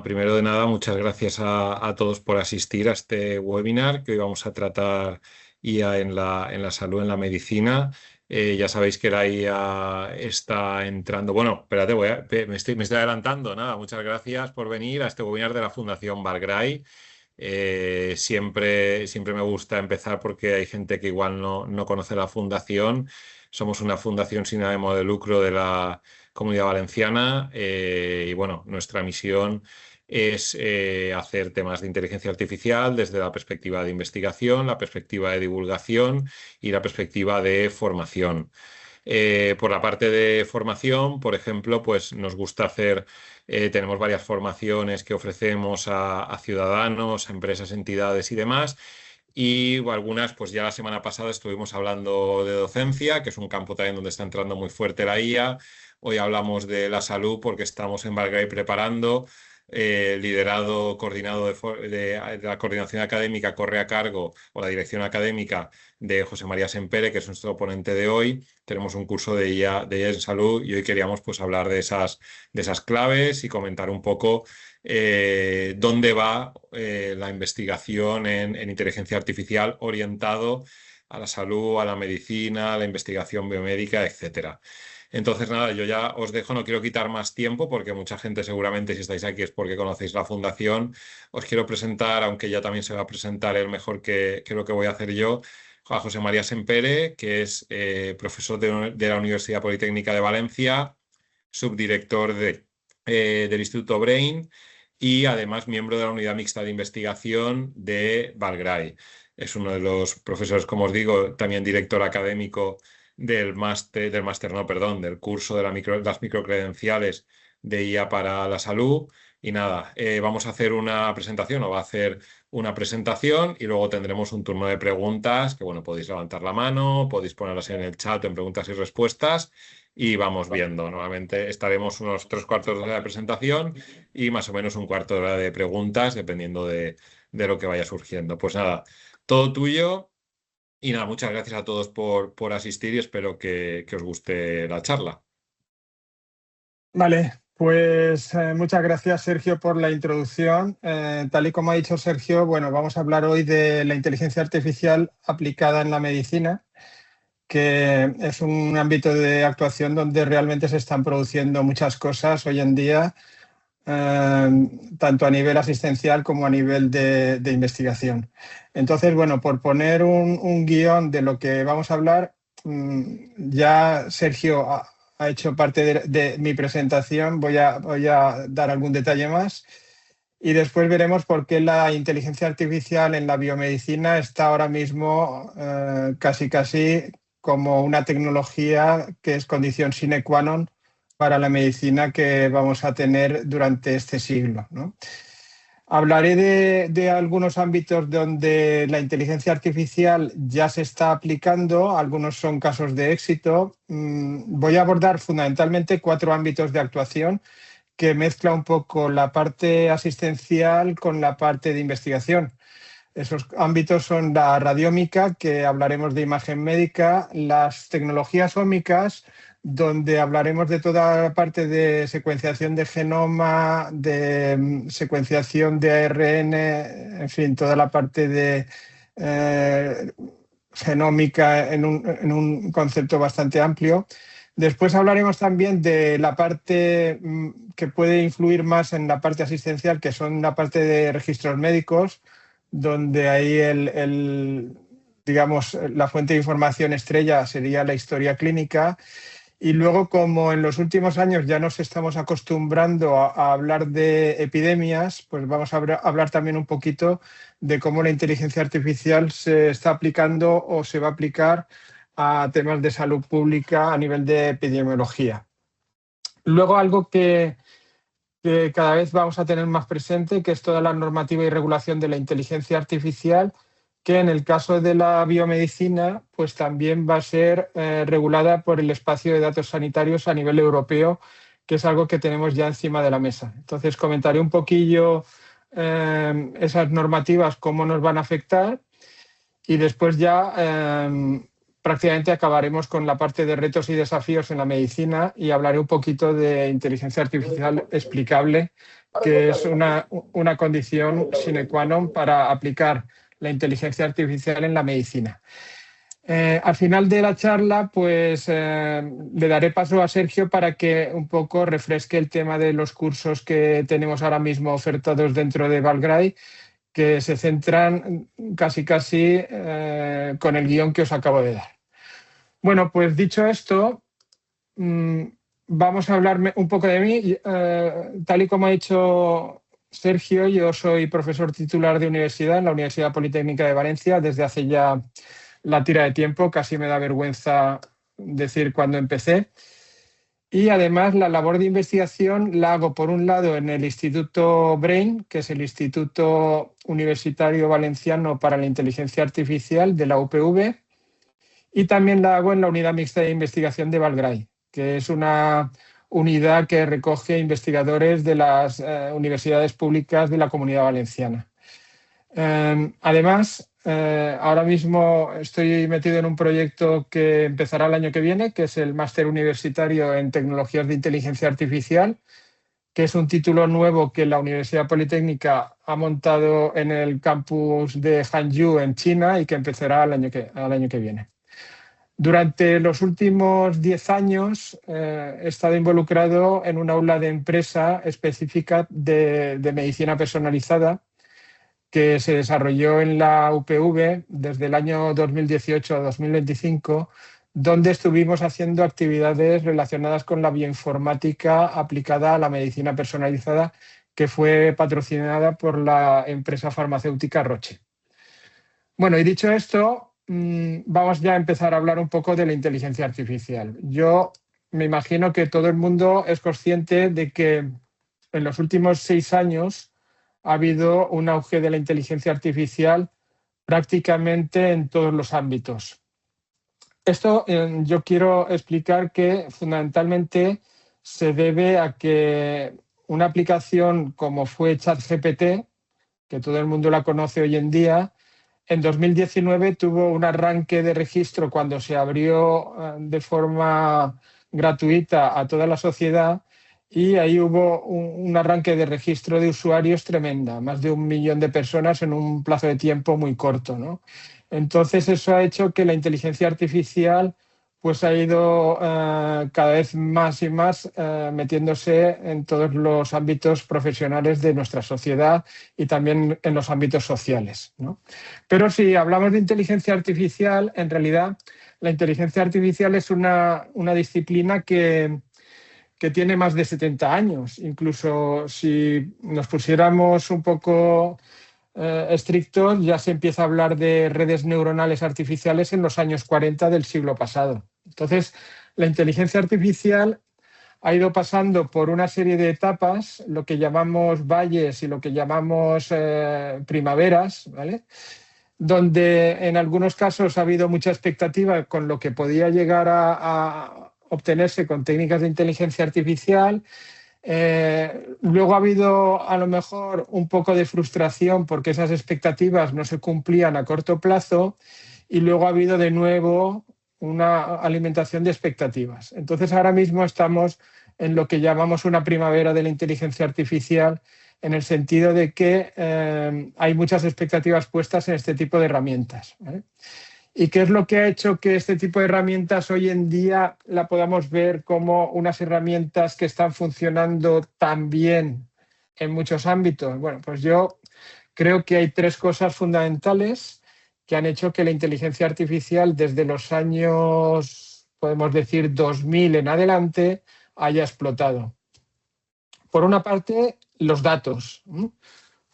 Primero de nada, muchas gracias a todos por asistir a este webinar que hoy vamos a tratar IA en la salud, en la medicina. Ya sabéis que la IA está entrando. Bueno, espérate, me estoy adelantando. Nada, muchas gracias por venir a este webinar de la Fundación Bargray. Siempre me gusta empezar porque hay gente que igual no conoce la fundación. Somos una fundación sin ánimo de lucro de la Comunidad Valenciana y bueno, nuestra misión es hacer temas de inteligencia artificial desde la perspectiva de investigación, la perspectiva de divulgación y la perspectiva de formación. Por la parte de formación, por ejemplo, pues nos gusta tenemos varias formaciones que ofrecemos a ciudadanos, a empresas, entidades y demás. Y algunas, pues ya la semana pasada estuvimos hablando de docencia, que es un campo también donde está entrando muy fuerte la IA. Hoy hablamos de la salud porque estamos en Valgray preparando. Liderado, coordinado de la coordinación académica, corre a cargo, o la dirección académica de José María Sempere, que es nuestro ponente de hoy. Tenemos un curso de IA en salud y hoy queríamos pues hablar de esas claves y comentar un poco dónde va la investigación en inteligencia artificial orientado a la salud, a la medicina, a la investigación biomédica, etcétera. Entonces, nada, yo ya os dejo, no quiero quitar más tiempo porque mucha gente seguramente si estáis aquí es porque conocéis la fundación. Os quiero presentar, aunque ya también se va a presentar él mejor que lo que voy a hacer yo, a José María Sempere, que es profesor de la Universidad Politécnica de Valencia, subdirector del Instituto Brain y además miembro de la Unidad Mixta de Investigación de Valgray. Es uno de los profesores, como os digo, también director académico del curso de las microcredenciales de IA para la salud. Y nada, vamos a hacer una presentación, o va a hacer una presentación y luego tendremos un turno de preguntas que, bueno, podéis levantar la mano, podéis ponerlas en el chat en preguntas y respuestas y vamos viendo. Normalmente estaremos unos 3/4 de hora de presentación y más o menos un cuarto de hora de preguntas, dependiendo de lo que vaya surgiendo. Pues nada, todo tuyo. Y nada, muchas gracias a todos por asistir y espero que os guste la charla. Vale, pues muchas gracias, Sergio, por la introducción. Tal y como ha dicho Sergio, bueno, vamos a hablar hoy de la inteligencia artificial aplicada en la medicina, que es un ámbito de actuación donde realmente se están produciendo muchas cosas hoy en día, tanto a nivel asistencial como a nivel de investigación. Entonces, bueno, por poner un guión de lo que vamos a hablar, ya Sergio ha hecho parte de mi presentación, voy a dar algún detalle más y después veremos por qué la inteligencia artificial en la biomedicina está ahora mismo casi como una tecnología que es condición sine qua non para la medicina que vamos a tener durante este siglo, ¿no? Hablaré de algunos ámbitos donde la inteligencia artificial ya se está aplicando, algunos son casos de éxito. Voy a abordar fundamentalmente 4 ámbitos de actuación que mezcla un poco la parte asistencial con la parte de investigación. Esos ámbitos son la radiómica, que hablaremos de imagen médica, las tecnologías ómicas, donde hablaremos de toda la parte de secuenciación de genoma, de secuenciación de ARN, en fin, toda la parte de genómica en un concepto bastante amplio. Después hablaremos también de la parte que puede influir más en la parte asistencial, que son la parte de registros médicos, donde ahí digamos, la fuente de información estrella sería la historia clínica. Y luego, como en los últimos años ya nos estamos acostumbrando a hablar de epidemias, pues vamos a hablar también un poquito de cómo la inteligencia artificial se está aplicando o se va a aplicar a temas de salud pública a nivel de epidemiología. Luego, algo que cada vez vamos a tener más presente, que es toda la normativa y regulación de la inteligencia artificial, que en el caso de la biomedicina pues también va a ser regulada por el espacio de datos sanitarios a nivel europeo, que es algo que tenemos ya encima de la mesa. Entonces comentaré un poquillo esas normativas, cómo nos van a afectar y después ya prácticamente acabaremos con la parte de retos y desafíos en la medicina y hablaré un poquito de inteligencia artificial explicable que es una condición sine qua non para aplicar la inteligencia artificial en la medicina. Al final de la charla, pues le daré paso a Sergio para que un poco refresque el tema de los cursos que tenemos ahora mismo ofertados dentro de Valgray, que se centran casi con el guión que os acabo de dar. Bueno, pues dicho esto, vamos a hablar un poco de mí. Tal y como ha dicho Sergio, yo soy profesor titular de universidad en la Universidad Politécnica de Valencia desde hace ya la tira de tiempo, casi me da vergüenza decir cuándo empecé. Y además la labor de investigación la hago por un lado en el Instituto BRAIN, que es el Instituto Universitario Valenciano para la Inteligencia Artificial de la UPV, y también la hago en la Unidad Mixta de Investigación de Valgray, que es una unidad que recoge investigadores de las universidades públicas de la Comunidad Valenciana. Además, ahora mismo estoy metido en un proyecto que empezará el año que viene, que es el Máster Universitario en Tecnologías de Inteligencia Artificial, que es un título nuevo que la Universidad Politécnica ha montado en el campus de Hangzhou, en China, y que empezará al año que viene. Durante los últimos 10 años he estado involucrado en un aula de empresa específica de medicina personalizada que se desarrolló en la UPV desde el año 2018 a 2025, donde estuvimos haciendo actividades relacionadas con la bioinformática aplicada a la medicina personalizada, que fue patrocinada por la empresa farmacéutica Roche. Bueno, y dicho esto, vamos ya a empezar a hablar un poco de la inteligencia artificial. Yo me imagino que todo el mundo es consciente de que en los últimos 6 años ha habido un auge de la inteligencia artificial prácticamente en todos los ámbitos. Esto yo quiero explicar que fundamentalmente se debe a que una aplicación como fue ChatGPT, que todo el mundo la conoce hoy en día, en 2019 tuvo un arranque de registro cuando se abrió de forma gratuita a toda la sociedad, y ahí hubo un arranque de registro de usuarios tremenda, más de 1 millón de personas en un plazo de tiempo muy corto, ¿no? Entonces eso ha hecho que la inteligencia artificial pues ha ido cada vez más y más metiéndose en todos los ámbitos profesionales de nuestra sociedad y también en los ámbitos sociales, ¿no? Pero si hablamos de inteligencia artificial, en realidad la inteligencia artificial es una disciplina que tiene más de 70 años. Incluso si nos pusiéramos un poco estrictos, ya se empieza a hablar de redes neuronales artificiales en los años 40 del siglo pasado. Entonces, la inteligencia artificial ha ido pasando por una serie de etapas, lo que llamamos valles y lo que llamamos primaveras, ¿vale? Donde en algunos casos ha habido mucha expectativa con lo que podía llegar a obtenerse con técnicas de inteligencia artificial. Luego ha habido a lo mejor un poco de frustración porque esas expectativas no se cumplían a corto plazo, y luego ha habido de nuevo una alimentación de expectativas. Entonces ahora mismo estamos en lo que llamamos una primavera de la inteligencia artificial, en el sentido de que hay muchas expectativas puestas en este tipo de herramientas, ¿vale? ¿Y qué es lo que ha hecho que este tipo de herramientas hoy en día la podamos ver como unas herramientas que están funcionando tan bien en muchos ámbitos? Bueno, pues yo creo que hay 3 cosas fundamentales que han hecho que la inteligencia artificial desde los años, podemos decir, 2000 en adelante, haya explotado. Por una parte, los datos, ¿no?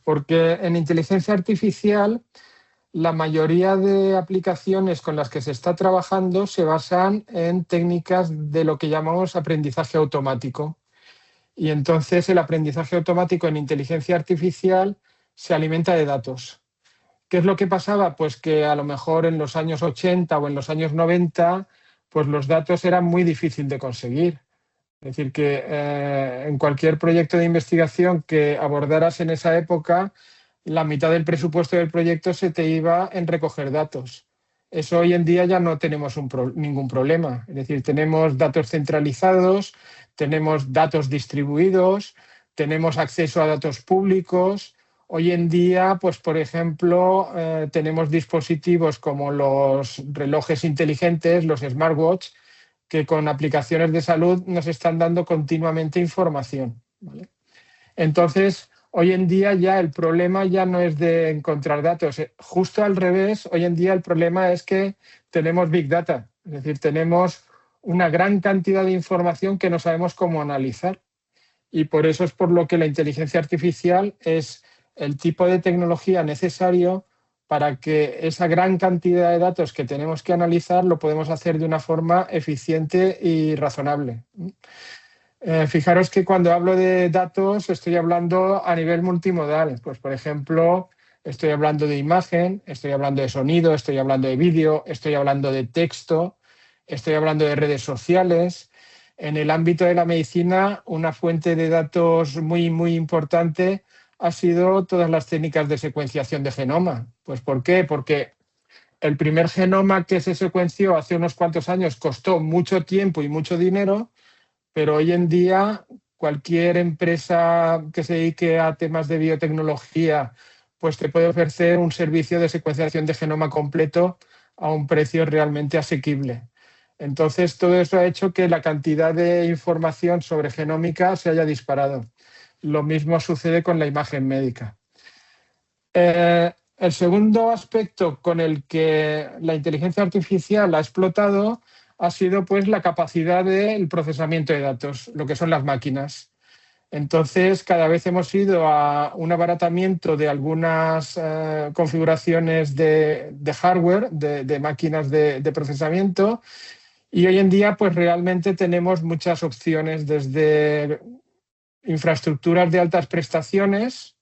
Porque en inteligencia artificial la mayoría de aplicaciones con las que se está trabajando se basan en técnicas de lo que llamamos aprendizaje automático. Y entonces el aprendizaje automático en inteligencia artificial se alimenta de datos. ¿Qué es lo que pasaba? Pues que a lo mejor en los años 80 o en los años 90, pues los datos eran muy difíciles de conseguir. Es decir, que en cualquier proyecto de investigación que abordaras en esa época, la mitad del presupuesto del proyecto se te iba en recoger datos. Eso hoy en día ya no tenemos ningún problema. Es decir, tenemos datos centralizados, tenemos datos distribuidos, tenemos acceso a datos públicos. Hoy en día, pues por ejemplo, tenemos dispositivos como los relojes inteligentes, los smartwatch, que con aplicaciones de salud nos están dando continuamente información, ¿vale? Entonces, hoy en día ya el problema ya no es de encontrar datos. Justo al revés, hoy en día el problema es que tenemos Big Data. Es decir, tenemos una gran cantidad de información que no sabemos cómo analizar. Y por eso es por lo que la inteligencia artificial es el tipo de tecnología necesario para que esa gran cantidad de datos que tenemos que analizar lo podemos hacer de una forma eficiente y razonable. Fijaros que cuando hablo de datos estoy hablando a nivel multimodal. Pues, por ejemplo, estoy hablando de imagen, estoy hablando de sonido, estoy hablando de vídeo, estoy hablando de texto, estoy hablando de redes sociales. En el ámbito de la medicina, una fuente de datos muy, muy importante ha sido todas las técnicas de secuenciación de genoma. Pues, ¿por qué? Porque el primer genoma que se secuenció hace unos cuantos años costó mucho tiempo y mucho dinero, pero hoy en día cualquier empresa que se dedique a temas de biotecnología pues te puede ofrecer un servicio de secuenciación de genoma completo a un precio realmente asequible. Entonces, todo eso ha hecho que la cantidad de información sobre genómica se haya disparado. Lo mismo sucede con la imagen médica. El segundo aspecto con el que la inteligencia artificial ha explotado ha sido pues la capacidad del procesamiento de datos, lo que son las máquinas. Entonces, cada vez hemos ido a un abaratamiento de algunas configuraciones de hardware, de máquinas de procesamiento, y hoy en día pues realmente tenemos muchas opciones, desde infraestructuras de altas prestaciones,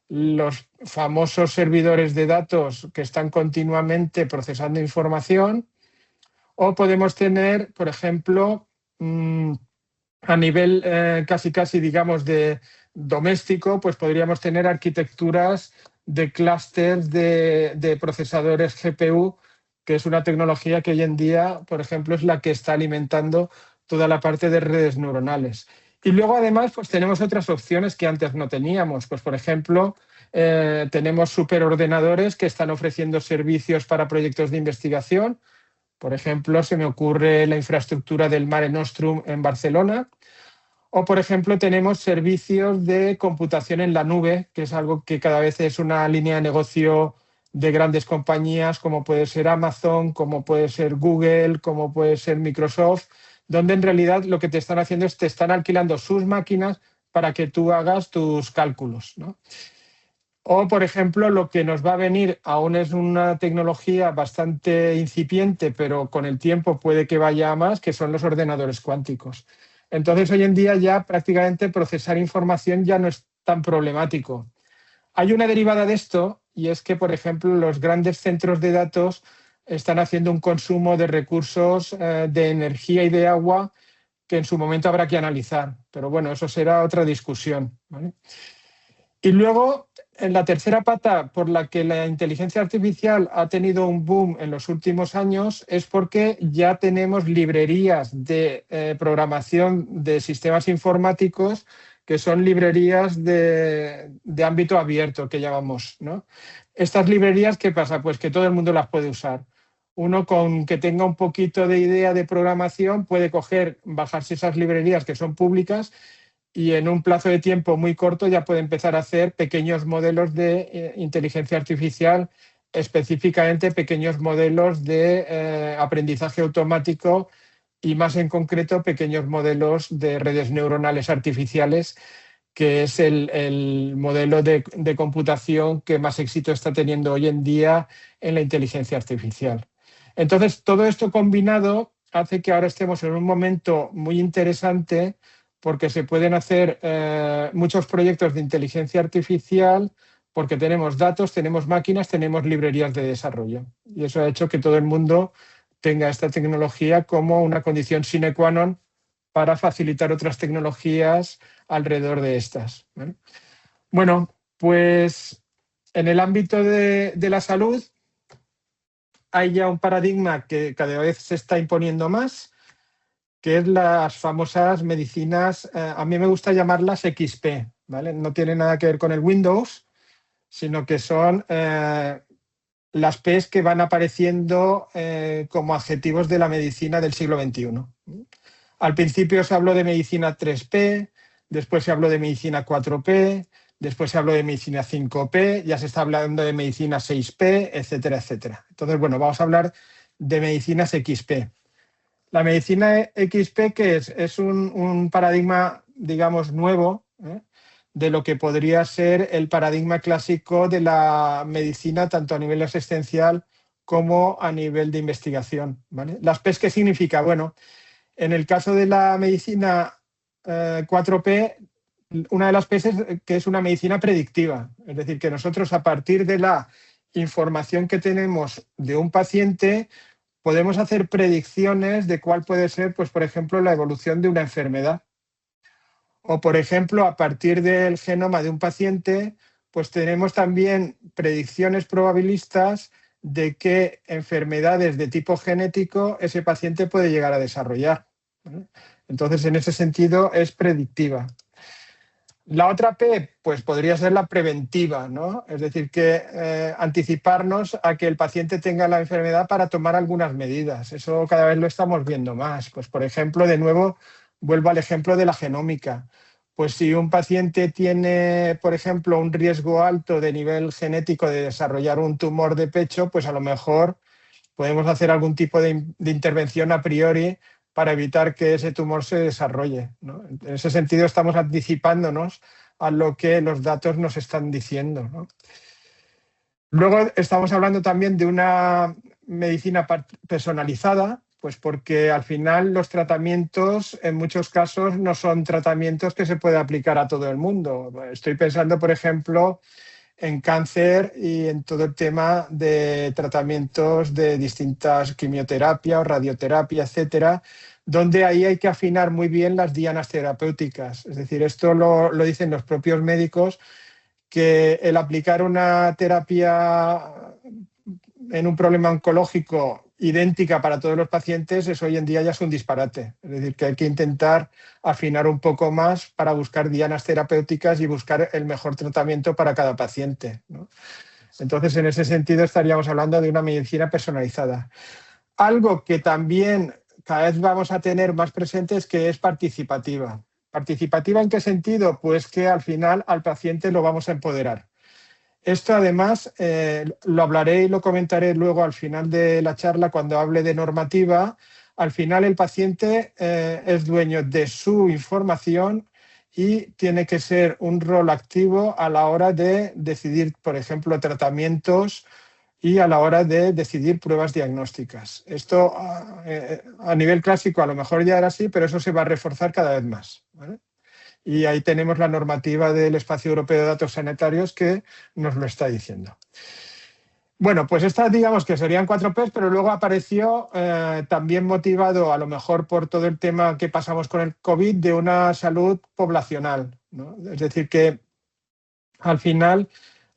los famosos servidores de datos que están continuamente procesando información, o podemos tener, por ejemplo, a nivel casi, digamos, de doméstico, pues podríamos tener arquitecturas de clústeres de procesadores GPU, que es una tecnología que hoy en día, por ejemplo, es la que está alimentando toda la parte de redes neuronales. Y luego, además, pues tenemos otras opciones que antes no teníamos. Pues, por ejemplo, tenemos superordenadores que están ofreciendo servicios para proyectos de investigación. Por ejemplo, se me ocurre la infraestructura del Mare Nostrum en Barcelona. O, por ejemplo, tenemos servicios de computación en la nube, que es algo que cada vez es una línea de negocio de grandes compañías, como puede ser Amazon, como puede ser Google, como puede ser Microsoft, donde en realidad lo que te están haciendo es te están alquilando sus máquinas para que tú hagas tus cálculos, ¿no? O, por ejemplo, lo que nos va a venir aún es una tecnología bastante incipiente, pero con el tiempo puede que vaya a más, que son los ordenadores cuánticos. Entonces, hoy en día ya prácticamente procesar información ya no es tan problemático. Hay una derivada de esto, y es que, por ejemplo, los grandes centros de datos están haciendo un consumo de recursos de energía y de agua que en su momento habrá que analizar. Pero bueno, eso será otra discusión, ¿vale? Y luego, en la tercera pata por la que la inteligencia artificial ha tenido un boom en los últimos años es porque ya tenemos librerías de programación de sistemas informáticos que son librerías de ámbito abierto, que llamamos, ¿no? Estas librerías, ¿qué pasa? Pues que todo el mundo las puede usar. Uno con que tenga un poquito de idea de programación puede bajarse esas librerías que son públicas y en un plazo de tiempo muy corto ya puede empezar a hacer pequeños modelos de inteligencia artificial, específicamente pequeños modelos de aprendizaje automático y más en concreto pequeños modelos de redes neuronales artificiales, que es el modelo de computación que más éxito está teniendo hoy en día en la inteligencia artificial. Entonces, todo esto combinado hace que ahora estemos en un momento muy interesante porque se pueden hacer muchos proyectos de inteligencia artificial porque tenemos datos, tenemos máquinas, tenemos librerías de desarrollo. Y eso ha hecho que todo el mundo tenga esta tecnología como una condición sine qua non para facilitar otras tecnologías alrededor de estas, ¿vale? Bueno, pues en el ámbito de la salud hay ya un paradigma que cada vez se está imponiendo más, que es las famosas medicinas, a mí me gusta llamarlas XP, ¿vale? No tiene nada que ver con el Windows, sino que son las P's que van apareciendo como adjetivos de la medicina del siglo XXI. Al principio se habló de medicina 3P, después se habló de medicina 4P, después se habló de medicina 5P, ya se está hablando de medicina 6P, etcétera, etcétera. Entonces, bueno, vamos a hablar de medicinas XP. La medicina XP, ¿qué es? Es un paradigma, digamos, nuevo, de lo que podría ser el paradigma clásico de la medicina, tanto a nivel asistencial como a nivel de investigación, ¿vale? Las P's, ¿qué significa? Bueno, en el caso de la medicina 4P, una de las P's es que es una medicina predictiva, es decir, que nosotros a partir de la información que tenemos de un paciente podemos hacer predicciones de cuál puede ser, pues, por ejemplo, la evolución de una enfermedad. O, por ejemplo, a partir del genoma de un paciente, pues tenemos también predicciones probabilistas de qué enfermedades de tipo genético ese paciente puede llegar a desarrollar, ¿vale? Entonces, en ese sentido, es predictiva. La otra P, pues podría ser la preventiva, ¿no? Es decir, que anticiparnos a que el paciente tenga la enfermedad para tomar algunas medidas. Eso cada vez lo estamos viendo más. Pues, por ejemplo, de nuevo, vuelvo al ejemplo de la genómica. Pues si un paciente tiene, por ejemplo, un riesgo alto de nivel genético de desarrollar un tumor de pecho, pues a lo mejor podemos hacer algún tipo de intervención a priori para evitar que ese tumor se desarrolle, ¿no? En ese sentido, estamos anticipándonos a lo que los datos nos están diciendo, ¿no? Luego estamos hablando también de una medicina personalizada, pues porque al final los tratamientos en muchos casos no son tratamientos que se puede aplicar a todo el mundo. Estoy pensando, por ejemplo, en cáncer y en todo el tema de tratamientos de distintas quimioterapia o radioterapia, etcétera, donde ahí hay que afinar muy bien las dianas terapéuticas. Es decir, esto lo dicen los propios médicos, que el aplicar una terapia en un problema oncológico idéntica para todos los pacientes, eso hoy en día ya es un disparate. Es decir, que hay que intentar afinar un poco más para buscar dianas terapéuticas y buscar el mejor tratamiento para cada paciente, ¿no? Entonces, en ese sentido, estaríamos hablando de una medicina personalizada. Algo que también cada vez vamos a tener más presente es que es participativa. ¿Participativa en qué sentido? Pues que al final al paciente lo vamos a empoderar. Esto además lo hablaré y lo comentaré luego al final de la charla cuando hable de normativa. Al final el paciente es dueño de su información y tiene que ser un rol activo a la hora de decidir, por ejemplo, tratamientos y a la hora de decidir pruebas diagnósticas. Esto a nivel clásico a lo mejor ya era así, pero eso se va a reforzar cada vez más, ¿vale? Y ahí tenemos la normativa del Espacio Europeo de Datos Sanitarios que nos lo está diciendo. Bueno, pues estas digamos que serían 4Ps, pero luego apareció también motivado a lo mejor por todo el tema que pasamos con el COVID de una salud poblacional, ¿no? Es decir, que al final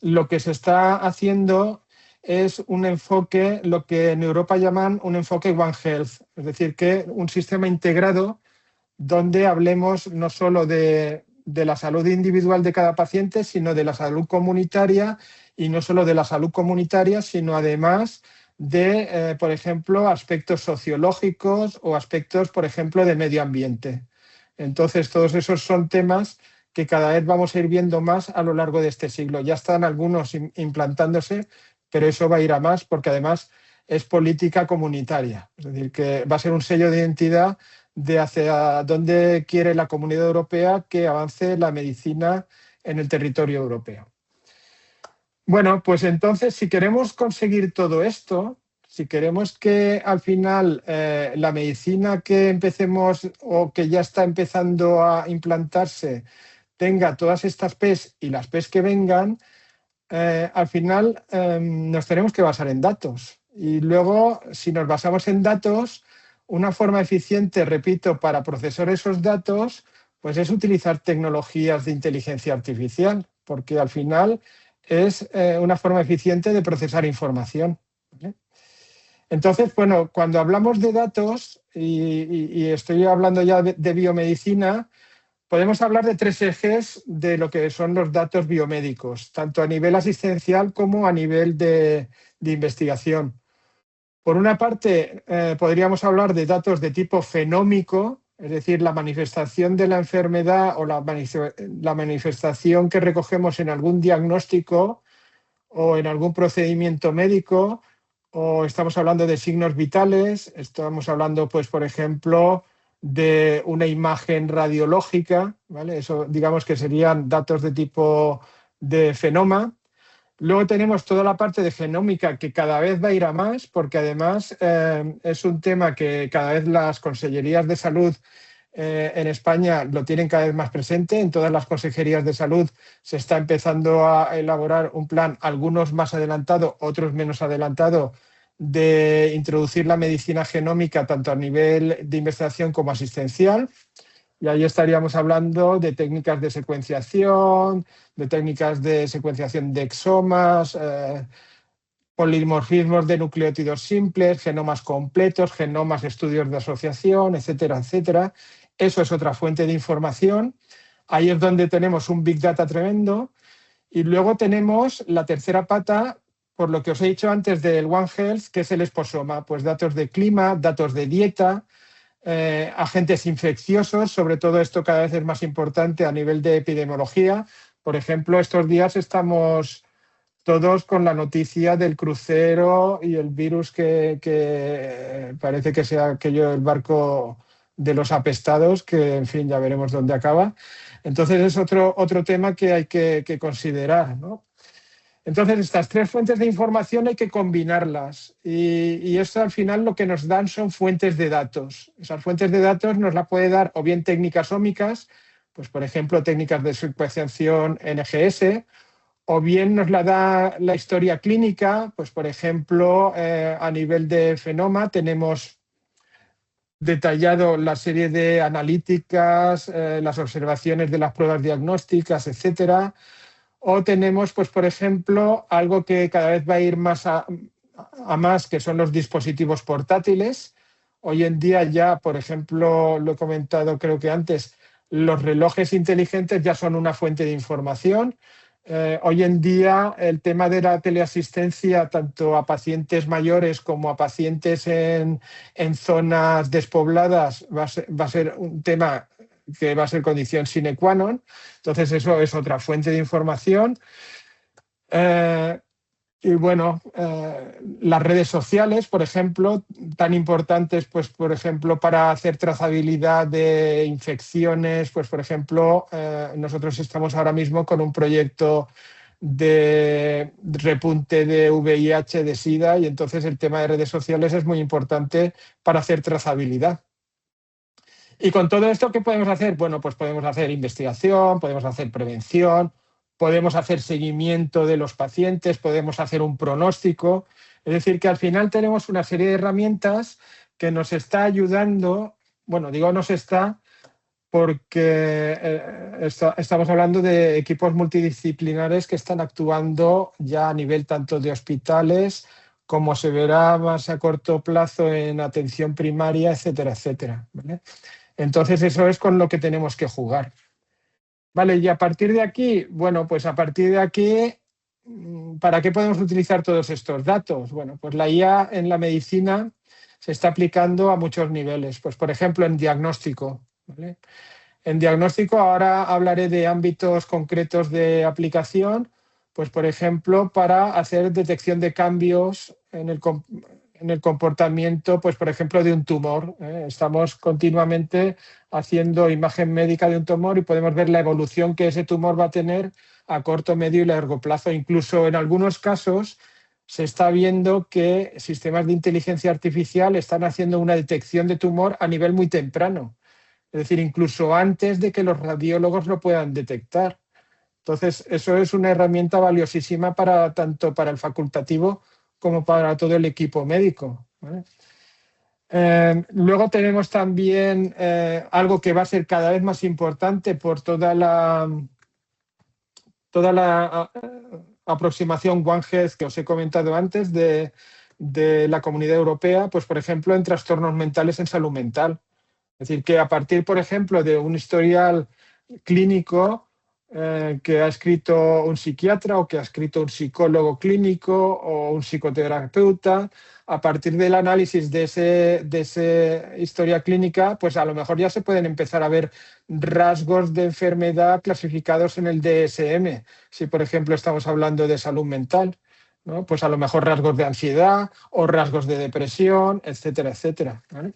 lo que se está haciendo es un enfoque, lo que en Europa llaman un enfoque One Health, es decir, que un sistema integrado donde hablemos no solo de la salud individual de cada paciente, sino de la salud comunitaria, y no solo de la salud comunitaria, sino además de, por ejemplo, aspectos sociológicos o aspectos, por ejemplo, de medio ambiente. Entonces, todos esos son temas que cada vez vamos a ir viendo más a lo largo de este siglo. Ya están algunos implantándose, pero eso va a ir a más porque además es política comunitaria. Es decir, que va a ser un sello de identidad de hacia dónde quiere la Comunidad Europea que avance la medicina en el territorio europeo. Bueno, pues entonces, si queremos conseguir todo esto, si queremos que al final la medicina que empecemos o que ya está empezando a implantarse tenga todas estas P's y las P's que vengan, al final nos tenemos que basar en datos. Y luego, si nos basamos en datos, una forma eficiente, repito, para procesar esos datos, pues es utilizar tecnologías de inteligencia artificial, porque al final es una forma eficiente de procesar información, ¿vale? Entonces, bueno, cuando hablamos de datos, y estoy hablando ya de biomedicina, podemos hablar de tres ejes de lo que son los datos biomédicos, tanto a nivel asistencial como a nivel de investigación. Por una parte, podríamos hablar de datos de tipo fenómico, es decir, la manifestación de la enfermedad o la manifestación que recogemos en algún diagnóstico o en algún procedimiento médico, o estamos hablando de signos vitales, estamos hablando, pues, por ejemplo, de una imagen radiológica, ¿vale? Eso, digamos que serían datos de tipo de fenoma. Luego tenemos toda la parte de genómica que cada vez va a ir a más, porque además es un tema que cada vez las consellerías de salud en España lo tienen cada vez más presente. En todas las consejerías de salud se está empezando a elaborar un plan, algunos más adelantado, otros menos adelantado, de introducir la medicina genómica tanto a nivel de investigación como asistencial. Y ahí estaríamos hablando de técnicas de secuenciación de exomas, polimorfismos de nucleótidos simples, genomas completos, genomas, estudios de asociación, etcétera, etcétera. Eso es otra fuente de información. Ahí es donde tenemos un Big Data tremendo. Y luego tenemos la tercera pata, por lo que os he dicho antes del One Health, que es el exposoma, pues datos de clima, datos de dieta, agentes infecciosos, sobre todo esto cada vez es más importante a nivel de epidemiología. Por ejemplo, estos días estamos todos con la noticia del crucero y el virus que parece que sea aquello, el barco de los apestados, que en fin, ya veremos dónde acaba. Entonces es otro tema que hay que considerar, ¿no? Entonces, estas tres fuentes de información hay que combinarlas y esto al final lo que nos dan son fuentes de datos. Esas fuentes de datos nos la puede dar o bien técnicas ómicas, pues por ejemplo técnicas de secuenciación NGS, o bien nos la da la historia clínica, pues por ejemplo a nivel de fenoma tenemos detallado la serie de analíticas, las observaciones de las pruebas diagnósticas, etcétera. O tenemos, pues, por ejemplo, algo que cada vez va a ir más a más, que son los dispositivos portátiles. Hoy en día ya, por ejemplo, lo he comentado creo que antes, los relojes inteligentes ya son una fuente de información. Hoy en día el tema de la teleasistencia, tanto a pacientes mayores como a pacientes en zonas despobladas, va a ser un tema que va a ser condición sine qua non. Entonces, eso es otra fuente de información. Y bueno, las redes sociales, por ejemplo, tan importantes, pues, por ejemplo, para hacer trazabilidad de infecciones, pues, por ejemplo, nosotros estamos ahora mismo con un proyecto de repunte de VIH, de SIDA, y entonces el tema de redes sociales es muy importante para hacer trazabilidad. Y con todo esto, ¿qué podemos hacer? Bueno, pues podemos hacer investigación, podemos hacer prevención, podemos hacer seguimiento de los pacientes, podemos hacer un pronóstico. Es decir, que al final tenemos una serie de herramientas que nos está ayudando, bueno, digo nos está porque estamos hablando de equipos multidisciplinares que están actuando ya a nivel tanto de hospitales como se verá más a corto plazo en atención primaria, etcétera, etcétera, ¿vale? Entonces, eso es con lo que tenemos que jugar. Vale, y a partir de aquí, bueno, pues a partir de aquí, ¿para qué podemos utilizar todos estos datos? Bueno, pues la IA en la medicina se está aplicando a muchos niveles. Pues, por ejemplo, en diagnóstico, ¿vale? En diagnóstico ahora hablaré de ámbitos concretos de aplicación, pues, por ejemplo, para hacer detección de cambios en el comportamiento, pues, por ejemplo, de un tumor. Estamos continuamente haciendo imagen médica de un tumor y podemos ver la evolución que ese tumor va a tener a corto, medio y largo plazo. Incluso en algunos casos se está viendo que sistemas de inteligencia artificial están haciendo una detección de tumor a nivel muy temprano. Es decir, incluso antes de que los radiólogos lo puedan detectar. Entonces, eso es una herramienta valiosísima tanto para el facultativo como para todo el equipo médico, ¿vale? Luego tenemos también algo que va a ser cada vez más importante por toda la aproximación One Health que os he comentado antes de de la Comunidad Europea, pues por ejemplo, en trastornos mentales en salud mental. Es decir, que a partir, por ejemplo, de un historial clínico que ha escrito un psiquiatra o que ha escrito un psicólogo clínico o un psicoterapeuta, a partir del análisis de esa historia clínica, pues a lo mejor ya se pueden empezar a ver rasgos de enfermedad clasificados en el DSM. Si, por ejemplo, estamos hablando de salud mental, ¿no? Pues a lo mejor rasgos de ansiedad o rasgos de depresión, etcétera, etcétera, ¿vale?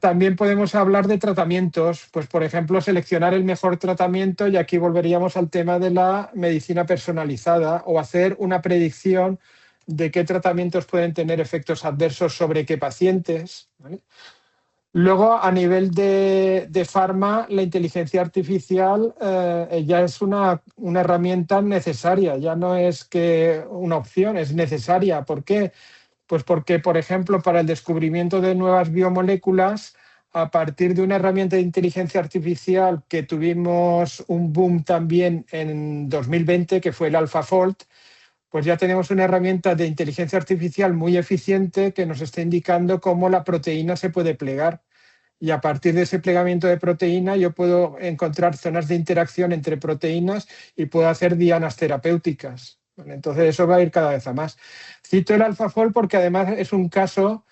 También podemos hablar de tratamientos, pues por ejemplo seleccionar el mejor tratamiento, y aquí volveríamos al tema de la medicina personalizada, o hacer una predicción de qué tratamientos pueden tener efectos adversos sobre qué pacientes, ¿vale? Luego, a nivel de farma, la inteligencia artificial ya es una herramienta necesaria, ya no es que una opción, es necesaria. ¿Por qué? Pues porque, por ejemplo, para el descubrimiento de nuevas biomoléculas, a partir de una herramienta de inteligencia artificial que tuvimos un boom también en 2020, que fue el AlphaFold, pues ya tenemos una herramienta de inteligencia artificial muy eficiente que nos está indicando cómo la proteína se puede plegar. Y a partir de ese plegamiento de proteína yo puedo encontrar zonas de interacción entre proteínas y puedo hacer dianas terapéuticas. Entonces eso va a ir cada vez a más. Cito el AlphaFold porque además es un caso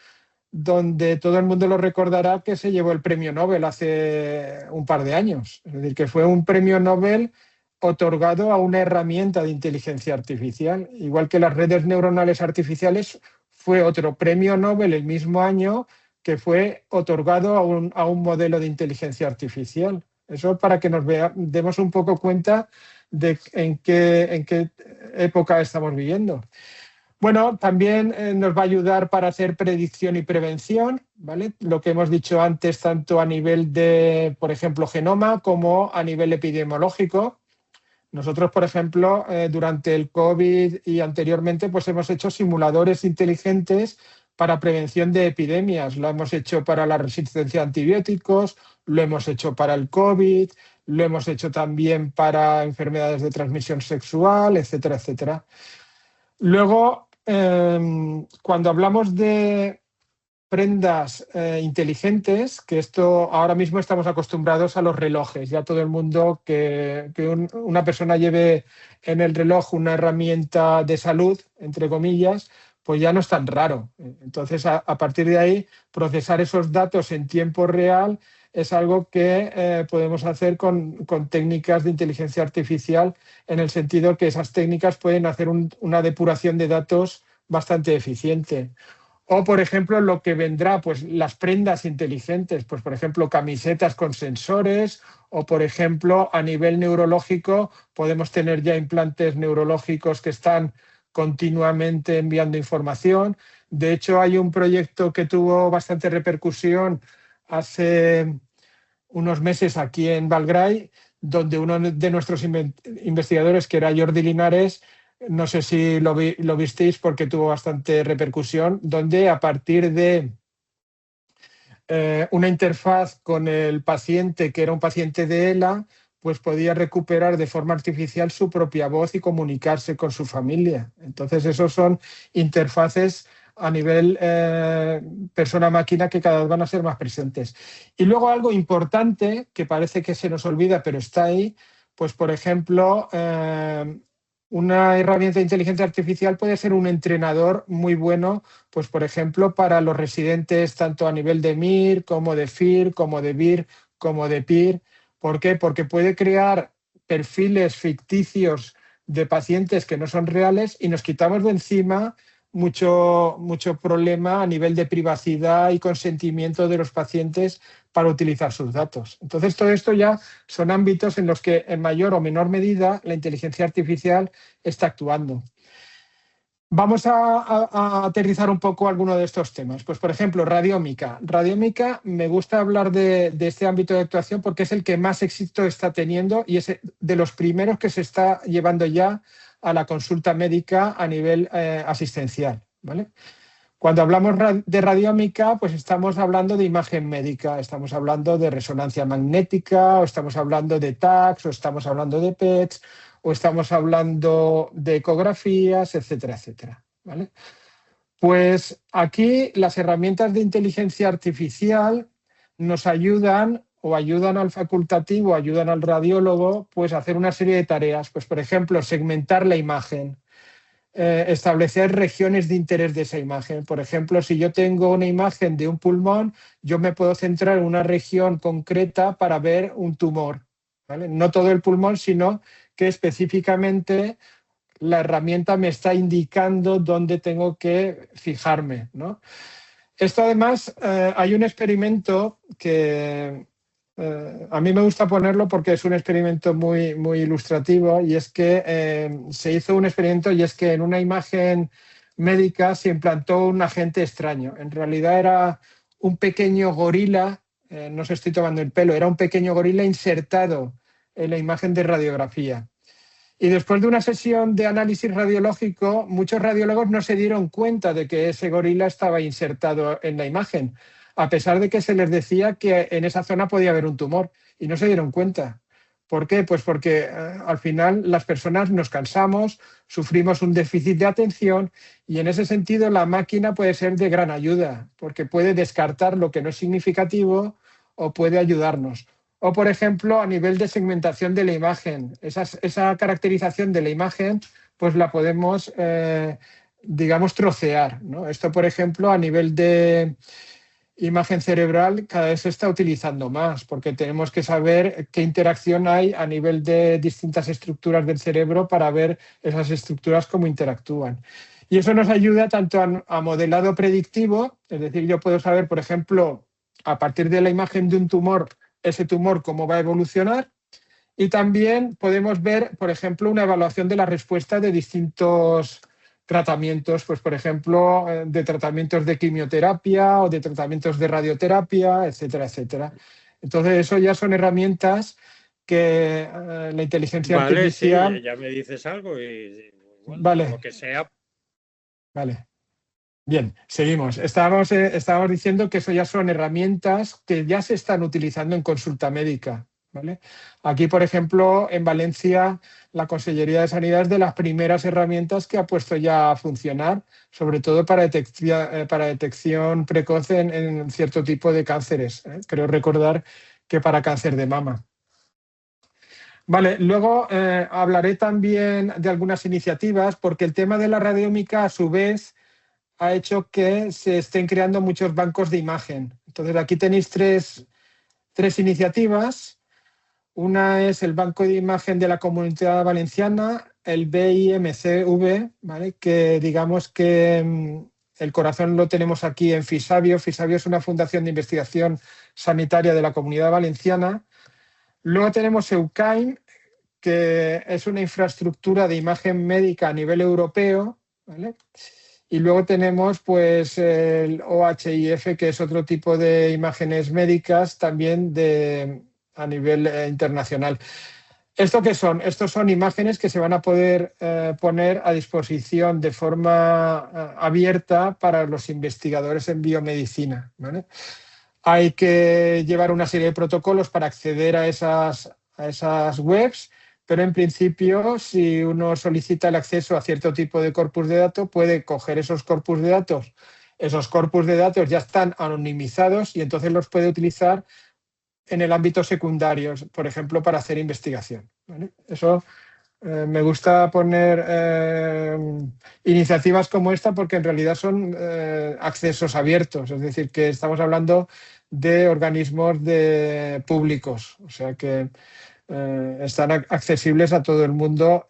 donde todo el mundo lo recordará, que se llevó el premio Nobel hace un par de años. Es decir, que fue un premio Nobel otorgado a una herramienta de inteligencia artificial. Igual que las redes neuronales artificiales, fue otro premio Nobel el mismo año que fue otorgado a un modelo de inteligencia artificial. Eso para que nos demos un poco cuenta de en qué época estamos viviendo. Bueno, también nos va a ayudar para hacer predicción y prevención, ¿vale? Lo que hemos dicho antes, tanto a nivel de, por ejemplo, genoma, como a nivel epidemiológico. Nosotros, por ejemplo, durante el COVID y anteriormente, pues hemos hecho simuladores inteligentes para prevención de epidemias. Lo hemos hecho para la resistencia a antibióticos, lo hemos hecho para el COVID, lo hemos hecho también para enfermedades de transmisión sexual, etcétera, etcétera. Luego, cuando hablamos de prendas inteligentes, que esto ahora mismo estamos acostumbrados a los relojes, ya todo el mundo que una persona lleve en el reloj una herramienta de salud, entre comillas, pues ya no es tan raro. Entonces, a partir de ahí, procesar esos datos en tiempo real es algo que podemos hacer con técnicas de inteligencia artificial, en el sentido que esas técnicas pueden hacer una depuración de datos bastante eficiente. O, por ejemplo, lo que vendrá, pues las prendas inteligentes, pues por ejemplo, camisetas con sensores, o por ejemplo, a nivel neurológico, podemos tener ya implantes neurológicos que están continuamente enviando información. De hecho, hay un proyecto que tuvo bastante repercusión hace unos meses aquí en Valgray, donde uno de nuestros investigadores, que era Jordi Linares, no sé si lo visteis porque tuvo bastante repercusión, donde a partir de una interfaz con el paciente, que era un paciente de ELA, pues podía recuperar de forma artificial su propia voz y comunicarse con su familia. Entonces, esos son interfaces a nivel persona-máquina que cada vez van a ser más presentes. Y luego algo importante que parece que se nos olvida, pero está ahí, pues por ejemplo, una herramienta de inteligencia artificial puede ser un entrenador muy bueno, pues por ejemplo, para los residentes tanto a nivel de MIR, como de FIR, como de BIR, como de PIR. ¿Por qué? Porque puede crear perfiles ficticios de pacientes que no son reales y nos quitamos de encima mucho problema a nivel de privacidad y consentimiento de los pacientes para utilizar sus datos. Entonces, todo esto ya son ámbitos en los que en mayor o menor medida la inteligencia artificial está actuando. Vamos a aterrizar un poco alguno de estos temas. Pues, por ejemplo, radiómica. Radiómica, me gusta hablar de este ámbito de actuación porque es el que más éxito está teniendo y es de los primeros que se está llevando ya a la consulta médica a nivel asistencial, ¿vale? Cuando hablamos de radiómica, pues estamos hablando de imagen médica, estamos hablando de resonancia magnética, o estamos hablando de TACs, o estamos hablando de PETs, o estamos hablando de ecografías, etcétera, etcétera, ¿vale? Pues aquí las herramientas de inteligencia artificial nos ayudan o ayudan al facultativo, ayudan al radiólogo, pues a hacer una serie de tareas. Pues, por ejemplo, segmentar la imagen, establecer regiones de interés de esa imagen. Por ejemplo, si yo tengo una imagen de un pulmón, yo me puedo centrar en una región concreta para ver un tumor, ¿vale? No todo el pulmón, sino que específicamente la herramienta me está indicando dónde tengo que fijarme, ¿no? Esto además, hay un experimento que a mí me gusta ponerlo porque es un experimento muy, muy ilustrativo, y es que se hizo un experimento, y es que en una imagen médica se implantó un agente extraño. En realidad era un pequeño gorila, no os estoy tomando el pelo, era un pequeño gorila insertado en la imagen de radiografía. Y después de una sesión de análisis radiológico, muchos radiólogos no se dieron cuenta de que ese gorila estaba insertado en la imagen, a pesar de que se les decía que en esa zona podía haber un tumor, y no se dieron cuenta. ¿Por qué? Pues porque al final las personas nos cansamos, sufrimos un déficit de atención, y en ese sentido la máquina puede ser de gran ayuda, porque puede descartar lo que no es significativo o puede ayudarnos. O, por ejemplo, a nivel de segmentación de la imagen. Esa caracterización de la imagen, pues la podemos, digamos, trocear, ¿no? Esto, por ejemplo, a nivel de imagen cerebral cada vez se está utilizando más, porque tenemos que saber qué interacción hay a nivel de distintas estructuras del cerebro para ver esas estructuras cómo interactúan. Y eso nos ayuda tanto a modelado predictivo, es decir, yo puedo saber, por ejemplo, a partir de la imagen de un tumor, ese tumor cómo va a evolucionar, y también podemos ver, por ejemplo, una evaluación de la respuesta de distintos tratamientos, pues por ejemplo, de tratamientos de quimioterapia o de tratamientos de radioterapia, etcétera, etcétera. Entonces, eso ya son herramientas que la inteligencia Vale, sí, artificial... ya me dices algo y bueno, Vale, lo que sea. vale. Bien, seguimos. Estábamos diciendo que eso ya son herramientas que ya se están utilizando en consulta médica, ¿vale? Aquí, por ejemplo, en Valencia, la Consellería de Sanidad es de las primeras herramientas que ha puesto ya a funcionar, sobre todo para detección precoz en cierto tipo de cánceres, ¿eh? Creo recordar que para cáncer de mama. Vale, luego hablaré también de algunas iniciativas, porque el tema de la radiómica, a su vez, ha hecho que se estén creando muchos bancos de imagen. Entonces, aquí tenéis tres iniciativas. Una es el Banco de Imagen de la Comunidad Valenciana, el BIMCV, ¿vale? Que digamos que el corazón lo tenemos aquí en Fisabio. Fisabio es una fundación de investigación sanitaria de la Comunidad Valenciana. Luego tenemos EUCAIM, que es una infraestructura de imagen médica a nivel europeo, ¿vale? Y luego tenemos pues el OHIF, que es otro tipo de imágenes médicas también a nivel internacional. ¿Esto qué son? Estos son imágenes que se van a poder poner a disposición de forma abierta para los investigadores en biomedicina, ¿vale? Hay que llevar una serie de protocolos para acceder a esas webs, pero en principio, si uno solicita el acceso a cierto tipo de corpus de datos, puede coger esos corpus de datos. Esos corpus de datos ya están anonimizados y entonces los puede utilizar en el ámbito secundario, por ejemplo, para hacer investigación, ¿vale? Eso me gusta poner iniciativas como esta porque en realidad son accesos abiertos, es decir, que estamos hablando de organismos públicos, o sea que están accesibles a todo el mundo,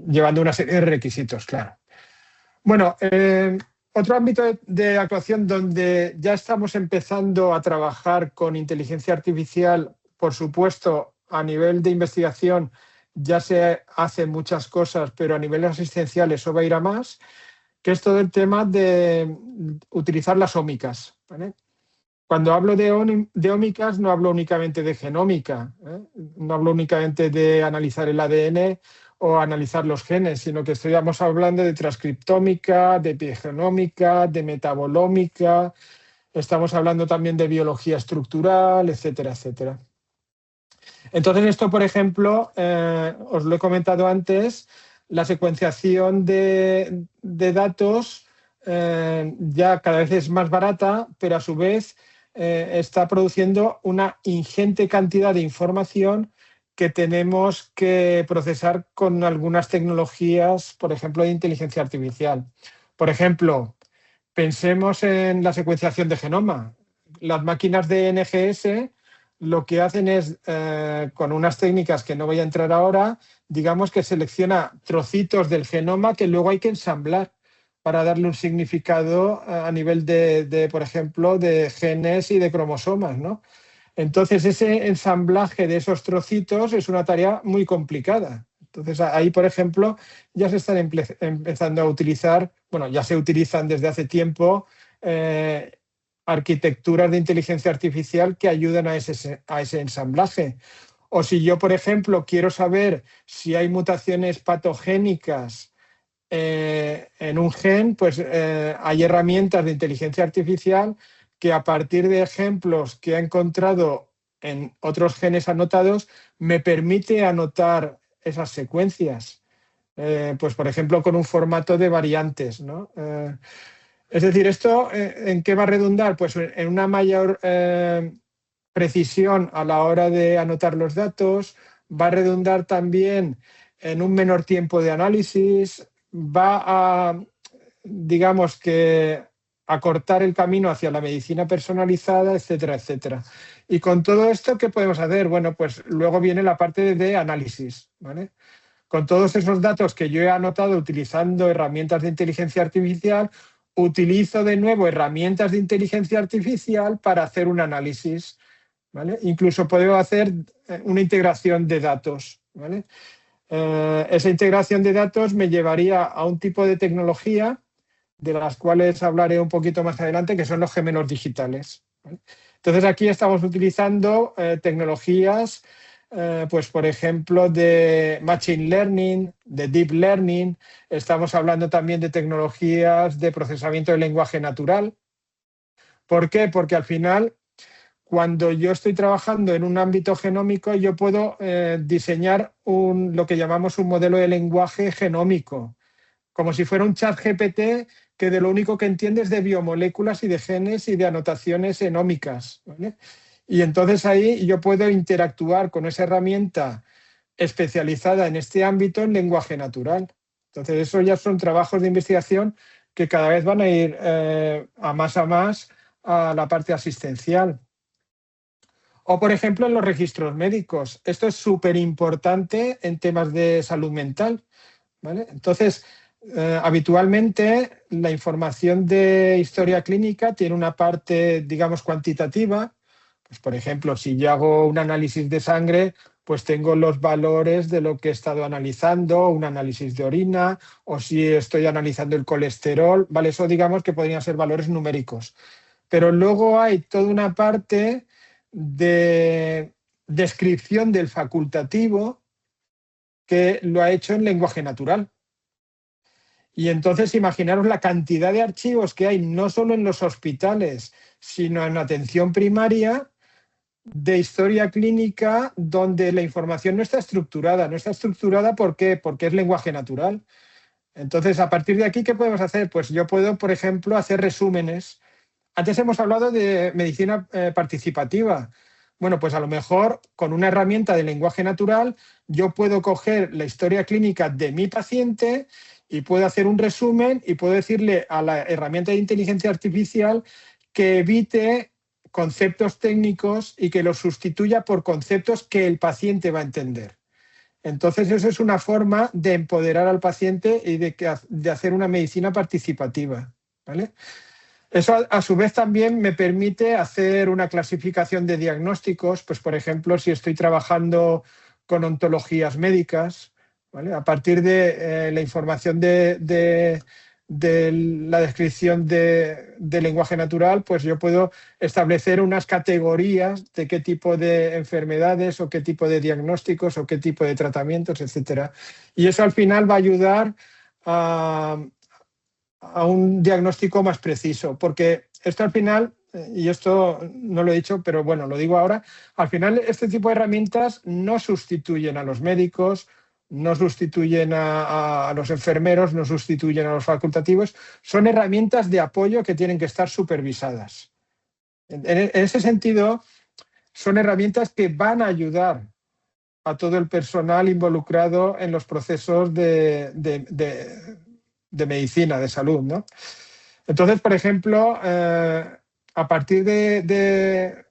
llevando una serie de requisitos, claro. Bueno, otro ámbito de actuación donde ya estamos empezando a trabajar con inteligencia artificial, por supuesto, a nivel de investigación ya se hacen muchas cosas, pero a nivel asistencial eso va a ir a más, que es todo el tema de utilizar las ómicas, ¿vale? Cuando hablo de ómicas no hablo únicamente de genómica, ¿eh? No hablo únicamente de analizar el ADN o analizar los genes, sino que estamos hablando de transcriptómica, de epigenómica, de metabolómica, estamos hablando también de biología estructural, etcétera, etcétera. Entonces, esto, por ejemplo, os lo he comentado antes, la secuenciación de datos ya cada vez es más barata, pero a su vez está produciendo una ingente cantidad de información que tenemos que procesar con algunas tecnologías, por ejemplo, de inteligencia artificial. Por ejemplo, pensemos en la secuenciación de genoma. Las máquinas de NGS lo que hacen es, con unas técnicas que no voy a entrar ahora, digamos que selecciona trocitos del genoma que luego hay que ensamblar para darle un significado a nivel por ejemplo, de genes y de cromosomas, ¿no? Entonces, ese ensamblaje de esos trocitos es una tarea muy complicada. Entonces, ahí, por ejemplo, ya se están empezando a utilizar, bueno, ya se utilizan desde hace tiempo arquitecturas de inteligencia artificial que ayudan a ese ensamblaje. O si yo, por ejemplo, quiero saber si hay mutaciones patogénicas en un gen, pues hay herramientas de inteligencia artificial que a partir de ejemplos que ha encontrado en otros genes anotados, me permite anotar esas secuencias. Pues por ejemplo, con un formato de variantes, ¿no? Es decir, ¿esto en qué va a redundar? Pues en una mayor precisión a la hora de anotar los datos, va a redundar también en un menor tiempo de análisis, va a, digamos que, acortar el camino hacia la medicina personalizada, etcétera, etcétera. Y con todo esto, ¿qué podemos hacer? Bueno, pues luego viene la parte de análisis, ¿vale? Con todos esos datos que yo he anotado utilizando herramientas de inteligencia artificial, utilizo de nuevo herramientas de inteligencia artificial para hacer un análisis, ¿vale? Incluso puedo hacer una integración de datos, ¿vale? Esa integración de datos me llevaría a un tipo de tecnología de las cuales hablaré un poquito más adelante, que son los gemelos digitales, ¿vale? Entonces, aquí estamos utilizando tecnologías, pues por ejemplo, de Machine Learning, de Deep Learning. Estamos hablando también de tecnologías de procesamiento de lenguaje natural. ¿Por qué? Porque al final, cuando yo estoy trabajando en un ámbito genómico, yo puedo diseñar lo que llamamos un modelo de lenguaje genómico, como si fuera un chat GPT que de lo único que entiende es de biomoléculas y de genes y de anotaciones genómicas, ¿vale? Y entonces ahí yo puedo interactuar con esa herramienta especializada en este ámbito en lenguaje natural. Entonces, eso ya son trabajos de investigación que cada vez van a ir a más a la parte asistencial. O, por ejemplo, en los registros médicos. Esto es súper importante en temas de salud mental, ¿vale? Entonces, habitualmente la información de historia clínica tiene una parte, digamos, cuantitativa. Pues, por ejemplo, si yo hago un análisis de sangre, pues tengo los valores de lo que he estado analizando, un análisis de orina, o si estoy analizando el colesterol, ¿vale? Eso digamos que podrían ser valores numéricos. Pero luego hay toda una parte de descripción del facultativo que lo ha hecho en lenguaje natural. Y entonces imaginaros la cantidad de archivos que hay no solo en los hospitales, sino en atención primaria de historia clínica donde la información no está estructurada. No está estructurada ¿por qué? Porque es lenguaje natural. Entonces, a partir de aquí, ¿qué podemos hacer? Pues yo puedo, por ejemplo, hacer resúmenes. Antes hemos hablado de medicina participativa. Bueno, pues a lo mejor con una herramienta de lenguaje natural yo puedo coger la historia clínica de mi paciente y puedo hacer un resumen y puedo decirle a la herramienta de inteligencia artificial que evite conceptos técnicos y que los sustituya por conceptos que el paciente va a entender. Entonces, eso es una forma de empoderar al paciente y de hacer una medicina participativa, ¿vale? Eso, a su vez, también me permite hacer una clasificación de diagnósticos, pues, por ejemplo, si estoy trabajando con ontologías médicas, ¿vale? A partir de la información de la descripción de lenguaje natural, pues yo puedo establecer unas categorías de qué tipo de enfermedades o qué tipo de diagnósticos o qué tipo de tratamientos, etcétera. Y eso al final va a ayudar a un diagnóstico más preciso, porque esto al final, y esto no lo he dicho, pero bueno, lo digo ahora, al final este tipo de herramientas no sustituyen a los médicos no sustituyen a los enfermeros, no sustituyen a los facultativos, son herramientas de apoyo que tienen que estar supervisadas. En ese sentido, son herramientas que van a ayudar a todo el personal involucrado en los procesos de medicina, de salud, ¿no? Entonces, por ejemplo, a partir del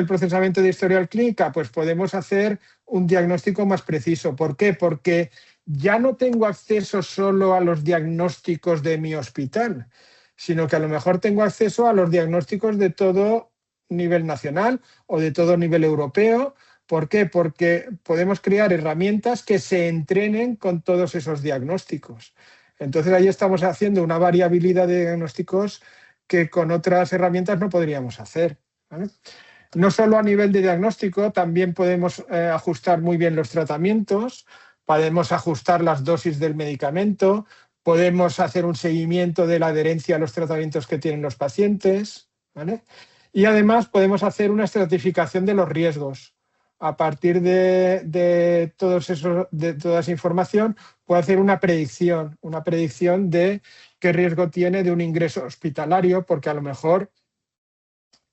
procesamiento de historial clínica, pues podemos hacer un diagnóstico más preciso. ¿Por qué? Porque ya no tengo acceso solo a los diagnósticos de mi hospital, sino que a lo mejor tengo acceso a los diagnósticos de todo nivel nacional o de todo nivel europeo. ¿Por qué? Porque podemos crear herramientas que se entrenen con todos esos diagnósticos. Entonces ahí estamos haciendo una variabilidad de diagnósticos que con otras herramientas no podríamos hacer, ¿vale? No solo a nivel de diagnóstico, también podemos ajustar muy bien los tratamientos, podemos ajustar las dosis del medicamento, podemos hacer un seguimiento de la adherencia a los tratamientos que tienen los pacientes, ¿vale? Y además podemos hacer una estratificación de los riesgos. A partir de toda esa información, puedo hacer una predicción de qué riesgo tiene de un ingreso hospitalario, porque a lo mejor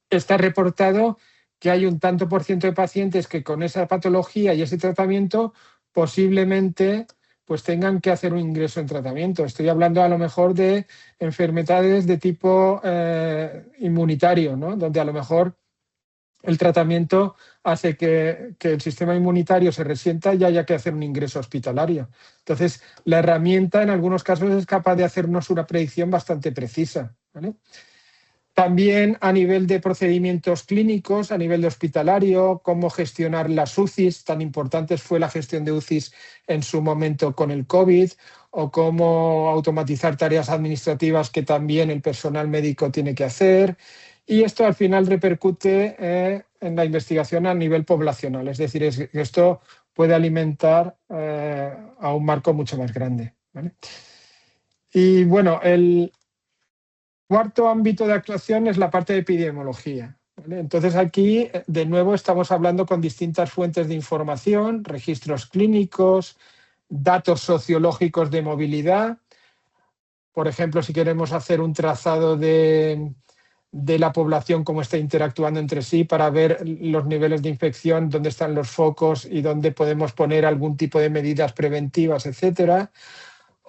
está reportado que hay un tanto por ciento de pacientes que con esa patología y ese tratamiento posiblemente pues tengan que hacer un ingreso en tratamiento. Estoy hablando a lo mejor de enfermedades de tipo inmunitario, ¿no? Donde a lo mejor el tratamiento hace que el sistema inmunitario se resienta y haya que hacer un ingreso hospitalario. Entonces, la herramienta en algunos casos es capaz de hacernos una predicción bastante precisa, ¿vale? También a nivel de procedimientos clínicos, a nivel de hospitalario, cómo gestionar las UCIs, tan importantes fue la gestión de UCIs en su momento con el COVID, o cómo automatizar tareas administrativas que también el personal médico tiene que hacer. Y esto al final repercute en la investigación a nivel poblacional, es decir, esto puede alimentar a un marco mucho más grande, ¿vale? Y bueno, el cuarto ámbito de actuación es la parte de epidemiología, ¿vale? Entonces aquí, de nuevo, estamos hablando con distintas fuentes de información, registros clínicos, datos sociológicos de movilidad. Por ejemplo, si queremos hacer un trazado de la población, cómo está interactuando entre sí, para ver los niveles de infección, dónde están los focos y dónde podemos poner algún tipo de medidas preventivas, etcétera.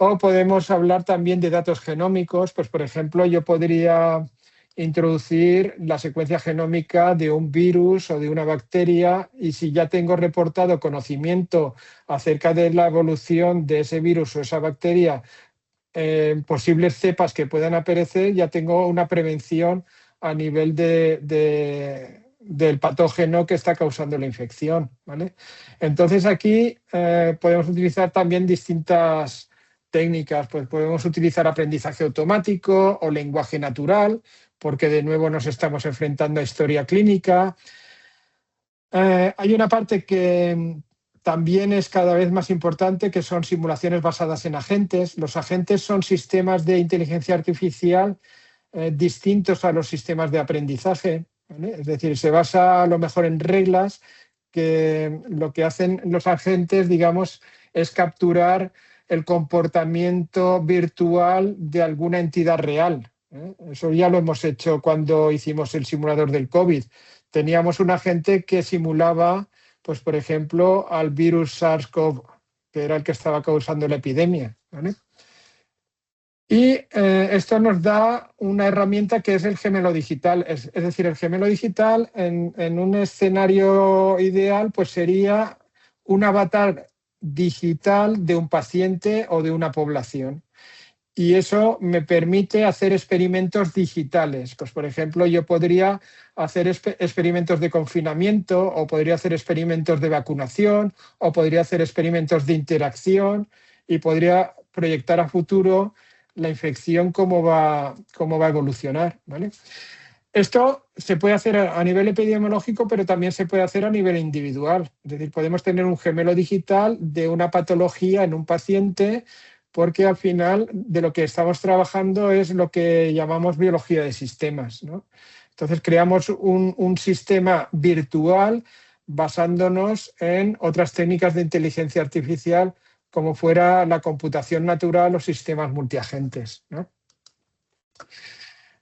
O podemos hablar también de datos genómicos, pues por ejemplo yo podría introducir la secuencia genómica de un virus o de una bacteria, y si ya tengo reportado conocimiento acerca de la evolución de ese virus o esa bacteria, posibles cepas que puedan aparecer, ya tengo una prevención a nivel del patógeno que está causando la infección, ¿vale? Entonces aquí podemos utilizar también distintas técnicas, pues podemos utilizar aprendizaje automático o lenguaje natural, porque de nuevo nos estamos enfrentando a historia clínica. Hay una parte que también es cada vez más importante, que son simulaciones basadas en agentes. Los agentes son sistemas de inteligencia artificial distintos a los sistemas de aprendizaje, ¿vale? Es decir, se basa a lo mejor en reglas, que lo que hacen los agentes, digamos, es capturar el comportamiento virtual de alguna entidad real, ¿eh? Eso ya lo hemos hecho cuando hicimos el simulador del COVID. Teníamos un agente que simulaba, pues por ejemplo, al virus SARS-CoV, que era el que estaba causando la epidemia, ¿vale? Y esto nos da una herramienta que es el gemelo digital. Es decir, el gemelo digital en un escenario ideal pues sería un avatar digital de un paciente o de una población. Y eso me permite hacer experimentos digitales. Pues, por ejemplo, yo podría hacer experimentos de confinamiento, o podría hacer experimentos de vacunación, o podría hacer experimentos de interacción, y podría proyectar a futuro la infección cómo va a evolucionar, ¿vale? Esto se puede hacer a nivel epidemiológico, pero también se puede hacer a nivel individual. Es decir, podemos tener un gemelo digital de una patología en un paciente, porque al final de lo que estamos trabajando es lo que llamamos biología de sistemas, ¿no? Entonces creamos un sistema virtual basándonos en otras técnicas de inteligencia artificial como fuera la computación natural o sistemas multiagentes, ¿no?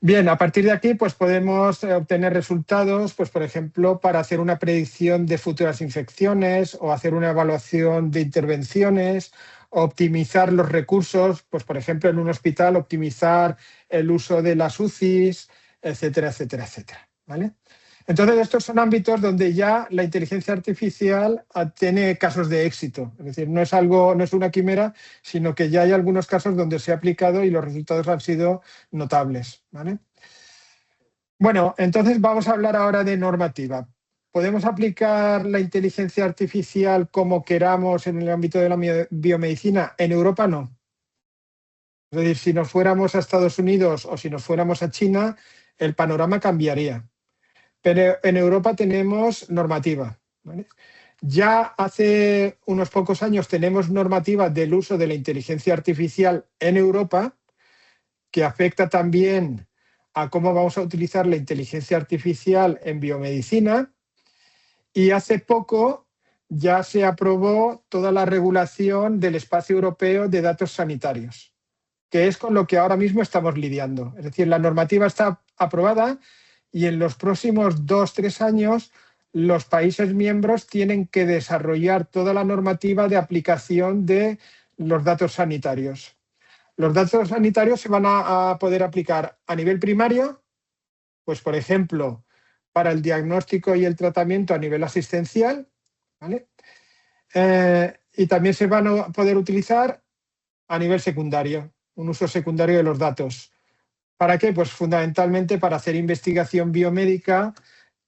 Bien, a partir de aquí pues podemos obtener resultados, pues, por ejemplo, para hacer una predicción de futuras infecciones o hacer una evaluación de intervenciones, optimizar los recursos, pues, por ejemplo, en un hospital, optimizar el uso de las UCIs, etcétera, etcétera, etcétera, ¿vale? Entonces, estos son ámbitos donde ya la inteligencia artificial tiene casos de éxito. Es decir, no es una quimera, sino que ya hay algunos casos donde se ha aplicado y los resultados han sido notables, ¿vale? Bueno, entonces vamos a hablar ahora de normativa. ¿Podemos aplicar la inteligencia artificial como queramos en el ámbito de la biomedicina? En Europa no. Es decir, si nos fuéramos a Estados Unidos o si nos fuéramos a China, el panorama cambiaría. Pero en Europa tenemos normativa, ¿vale? Ya hace unos pocos años tenemos normativa del uso de la inteligencia artificial en Europa, que afecta también a cómo vamos a utilizar la inteligencia artificial en biomedicina. Y hace poco ya se aprobó toda la regulación del espacio europeo de datos sanitarios, que es con lo que ahora mismo estamos lidiando. Es decir, la normativa está aprobada y en los próximos 2-3 años los países miembros tienen que desarrollar toda la normativa de aplicación de los datos sanitarios. Los datos sanitarios se van a poder aplicar a nivel primario, pues por ejemplo, para el diagnóstico y el tratamiento a nivel asistencial, ¿vale? Y también se van a poder utilizar a nivel secundario, un uso secundario de los datos. ¿Para qué? Pues fundamentalmente para hacer investigación biomédica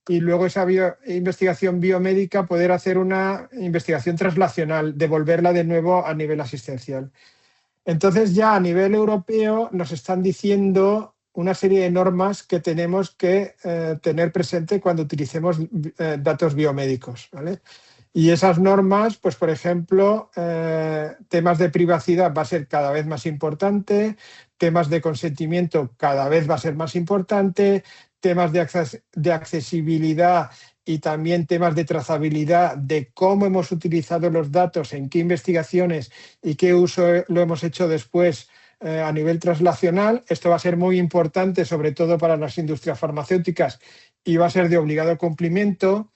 y luego esa investigación biomédica poder hacer una investigación translacional, devolverla de nuevo a nivel asistencial. Entonces ya a nivel europeo nos están diciendo una serie de normas que tenemos que tener presente cuando utilicemos datos biomédicos, ¿vale? Y esas normas, pues por ejemplo, temas de privacidad va a ser cada vez más importante, temas de consentimiento cada vez va a ser más importante, temas de accesibilidad y también temas de trazabilidad de cómo hemos utilizado los datos, en qué investigaciones y qué uso lo hemos hecho después a nivel translacional. Esto va a ser muy importante, sobre todo para las industrias farmacéuticas, y va a ser de obligado cumplimiento.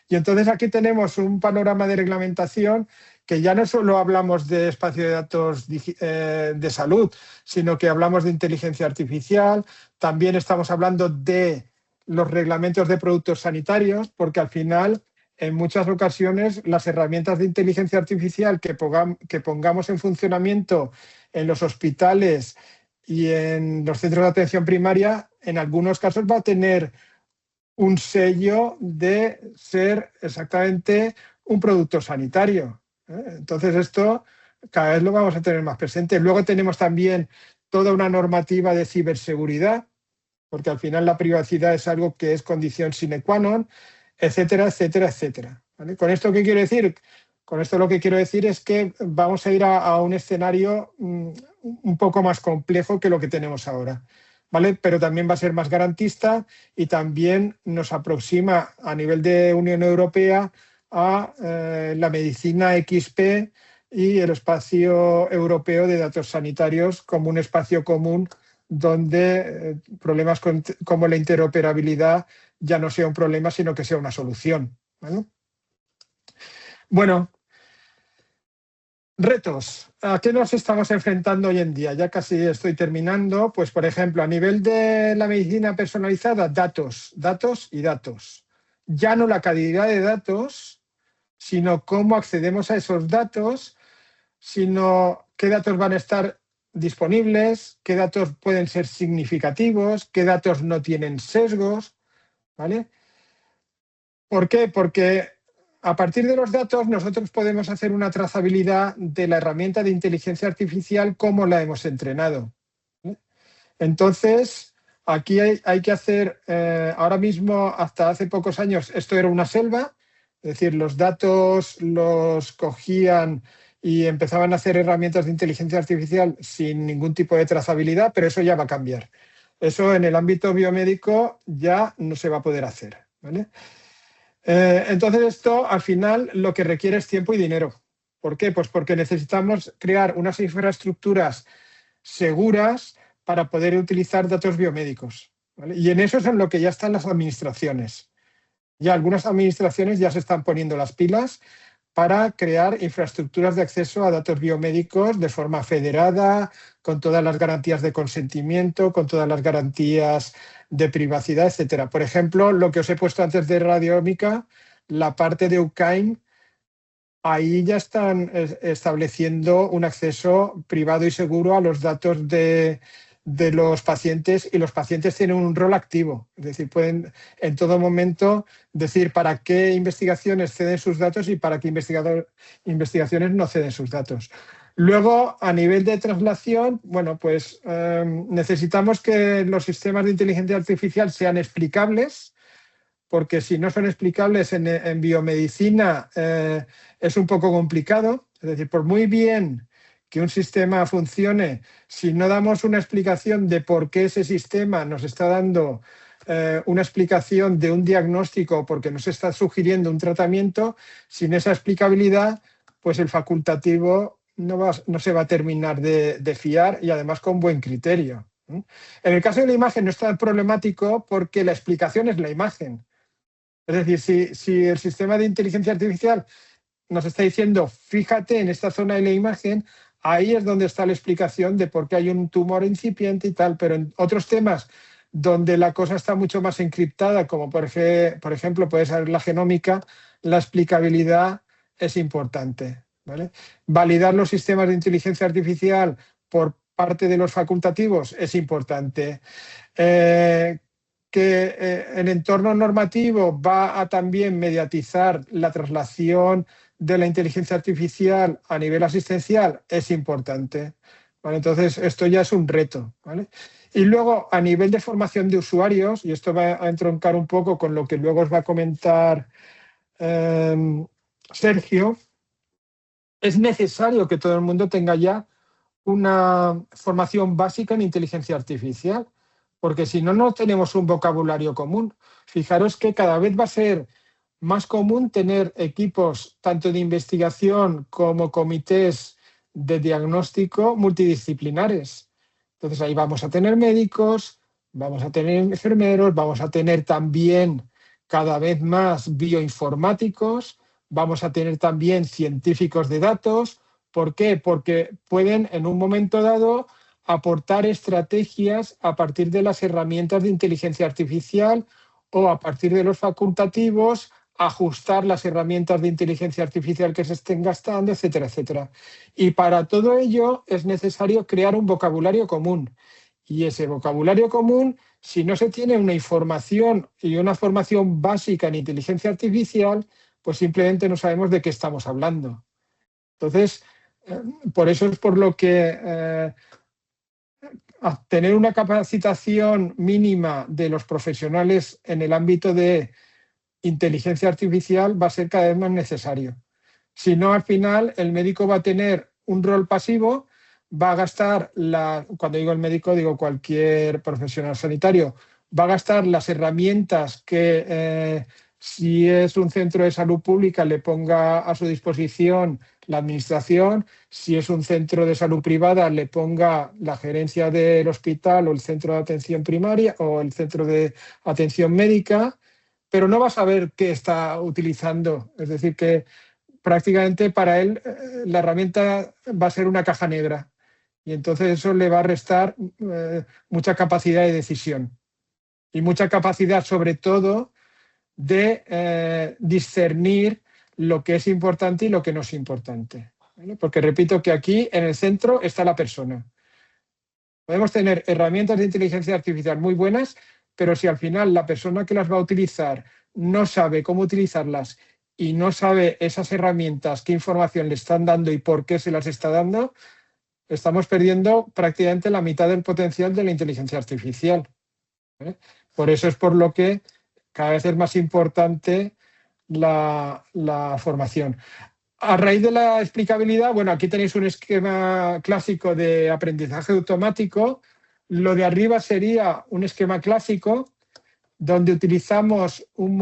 Y entonces aquí tenemos un panorama de reglamentación que ya no solo hablamos de espacio de datos de salud, sino que hablamos de inteligencia artificial, también estamos hablando de los reglamentos de productos sanitarios, porque al final, en muchas ocasiones, las herramientas de inteligencia artificial que pongamos en funcionamiento en los hospitales y en los centros de atención primaria, en algunos casos va a tener un sello de ser exactamente un producto sanitario. Entonces esto cada vez lo vamos a tener más presente. Luego tenemos también toda una normativa de ciberseguridad, porque al final la privacidad es algo que es condición sine qua non, etcétera, etcétera, etcétera. ¿Vale? ¿Con esto qué quiero decir? Con esto lo que quiero decir es que vamos a ir a un escenario un poco más complejo que lo que tenemos ahora, ¿vale? Pero también va a ser más garantista y también nos aproxima a nivel de Unión Europea a la medicina XP y el espacio europeo de datos sanitarios como un espacio común donde problemas como la interoperabilidad ya no sea un problema, sino que sea una solución, ¿vale? Bueno, retos. ¿A qué nos estamos enfrentando hoy en día? Ya casi estoy terminando. Pues, por ejemplo, a nivel de la medicina personalizada, datos, datos y datos. Ya no la calidad de datos, sino cómo accedemos a esos datos, sino qué datos van a estar disponibles, qué datos pueden ser significativos, qué datos no tienen sesgos, ¿vale? ¿Por qué? Porque a partir de los datos nosotros podemos hacer una trazabilidad de la herramienta de inteligencia artificial como la hemos entrenado. Entonces, aquí hay que hacer, ahora mismo, hasta hace pocos años, esto era una selva, es decir, los datos los cogían y empezaban a hacer herramientas de inteligencia artificial sin ningún tipo de trazabilidad, pero eso ya va a cambiar. Eso en el ámbito biomédico ya no se va a poder hacer, ¿vale? Entonces esto al final lo que requiere es tiempo y dinero. ¿Por qué? Pues porque necesitamos crear unas infraestructuras seguras para poder utilizar datos biomédicos, ¿vale? Y en eso es en lo que ya están las administraciones. Ya algunas administraciones ya se están poniendo las pilas para crear infraestructuras de acceso a datos biomédicos de forma federada, con todas las garantías de consentimiento, con todas las garantías de privacidad, etcétera. Por ejemplo, lo que os he puesto antes de Radiómica, la parte de UKAIM, ahí ya están estableciendo un acceso privado y seguro a los datos de los pacientes, y los pacientes tienen un rol activo. Es decir, pueden en todo momento decir para qué investigaciones ceden sus datos y para qué investigaciones no ceden sus datos. Luego, a nivel de traslación, bueno, pues necesitamos que los sistemas de inteligencia artificial sean explicables, porque si no son explicables en biomedicina es un poco complicado. Es decir, por muy bien que un sistema funcione, si no damos una explicación de por qué ese sistema nos está dando una explicación de un diagnóstico, porque nos está sugiriendo un tratamiento, sin esa explicabilidad, pues el facultativo no se va a terminar de fiar, y además con buen criterio. En el caso de la imagen no es tan problemático porque la explicación es la imagen. Es decir, si el sistema de inteligencia artificial nos está diciendo, fíjate en esta zona de la imagen, ahí es donde está la explicación de por qué hay un tumor incipiente y tal, pero en otros temas donde la cosa está mucho más encriptada, como por ejemplo puede ser la genómica, la explicabilidad es importante, ¿vale? Validar los sistemas de inteligencia artificial por parte de los facultativos es importante. Que el entorno normativo va a también mediatizar la traslación de la inteligencia artificial a nivel asistencial es importante, ¿vale? Entonces, esto ya es un reto, ¿vale? Y luego, a nivel de formación de usuarios, y esto va a entroncar un poco con lo que luego os va a comentar Sergio, es necesario que todo el mundo tenga ya una formación básica en inteligencia artificial, porque si no, no tenemos un vocabulario común. Fijaros que cada vez va a ser más común tener equipos tanto de investigación como comités de diagnóstico multidisciplinares. Entonces ahí vamos a tener médicos, vamos a tener enfermeros, vamos a tener también cada vez más bioinformáticos, vamos a tener también científicos de datos. ¿Por qué? Porque pueden en un momento dado aportar estrategias a partir de las herramientas de inteligencia artificial o a partir de los facultativos, ajustar las herramientas de inteligencia artificial que se estén gastando, etcétera, etcétera. Y para todo ello es necesario crear un vocabulario común. Y ese vocabulario común, si no se tiene una información y una formación básica en inteligencia artificial, pues simplemente no sabemos de qué estamos hablando. Entonces, por eso es por lo que tener una capacitación mínima de los profesionales en el ámbito de inteligencia artificial va a ser cada vez más necesario. Si no, al final, el médico va a tener un rol pasivo, va a gastar, cuando digo el médico, digo cualquier profesional sanitario, va a gastar las herramientas que si es un centro de salud pública le ponga a su disposición la administración, si es un centro de salud privada le ponga la gerencia del hospital o el centro de atención primaria o el centro de atención médica, pero no va a saber qué está utilizando. Es decir, que prácticamente para él la herramienta va a ser una caja negra y entonces eso le va a restar mucha capacidad de decisión y mucha capacidad sobre todo de discernir lo que es importante y lo que no es importante, ¿vale? Porque repito que aquí en el centro está la persona. Podemos tener herramientas de inteligencia artificial muy buenas, pero si al final la persona que las va a utilizar no sabe cómo utilizarlas y no sabe esas herramientas, qué información le están dando y por qué se las está dando, estamos perdiendo prácticamente la mitad del potencial de la inteligencia artificial, ¿vale? Por eso es por lo que cada vez es más importante la formación. A raíz de la explicabilidad, bueno, aquí tenéis un esquema clásico de aprendizaje automático. Lo de arriba sería un esquema clásico donde utilizamos un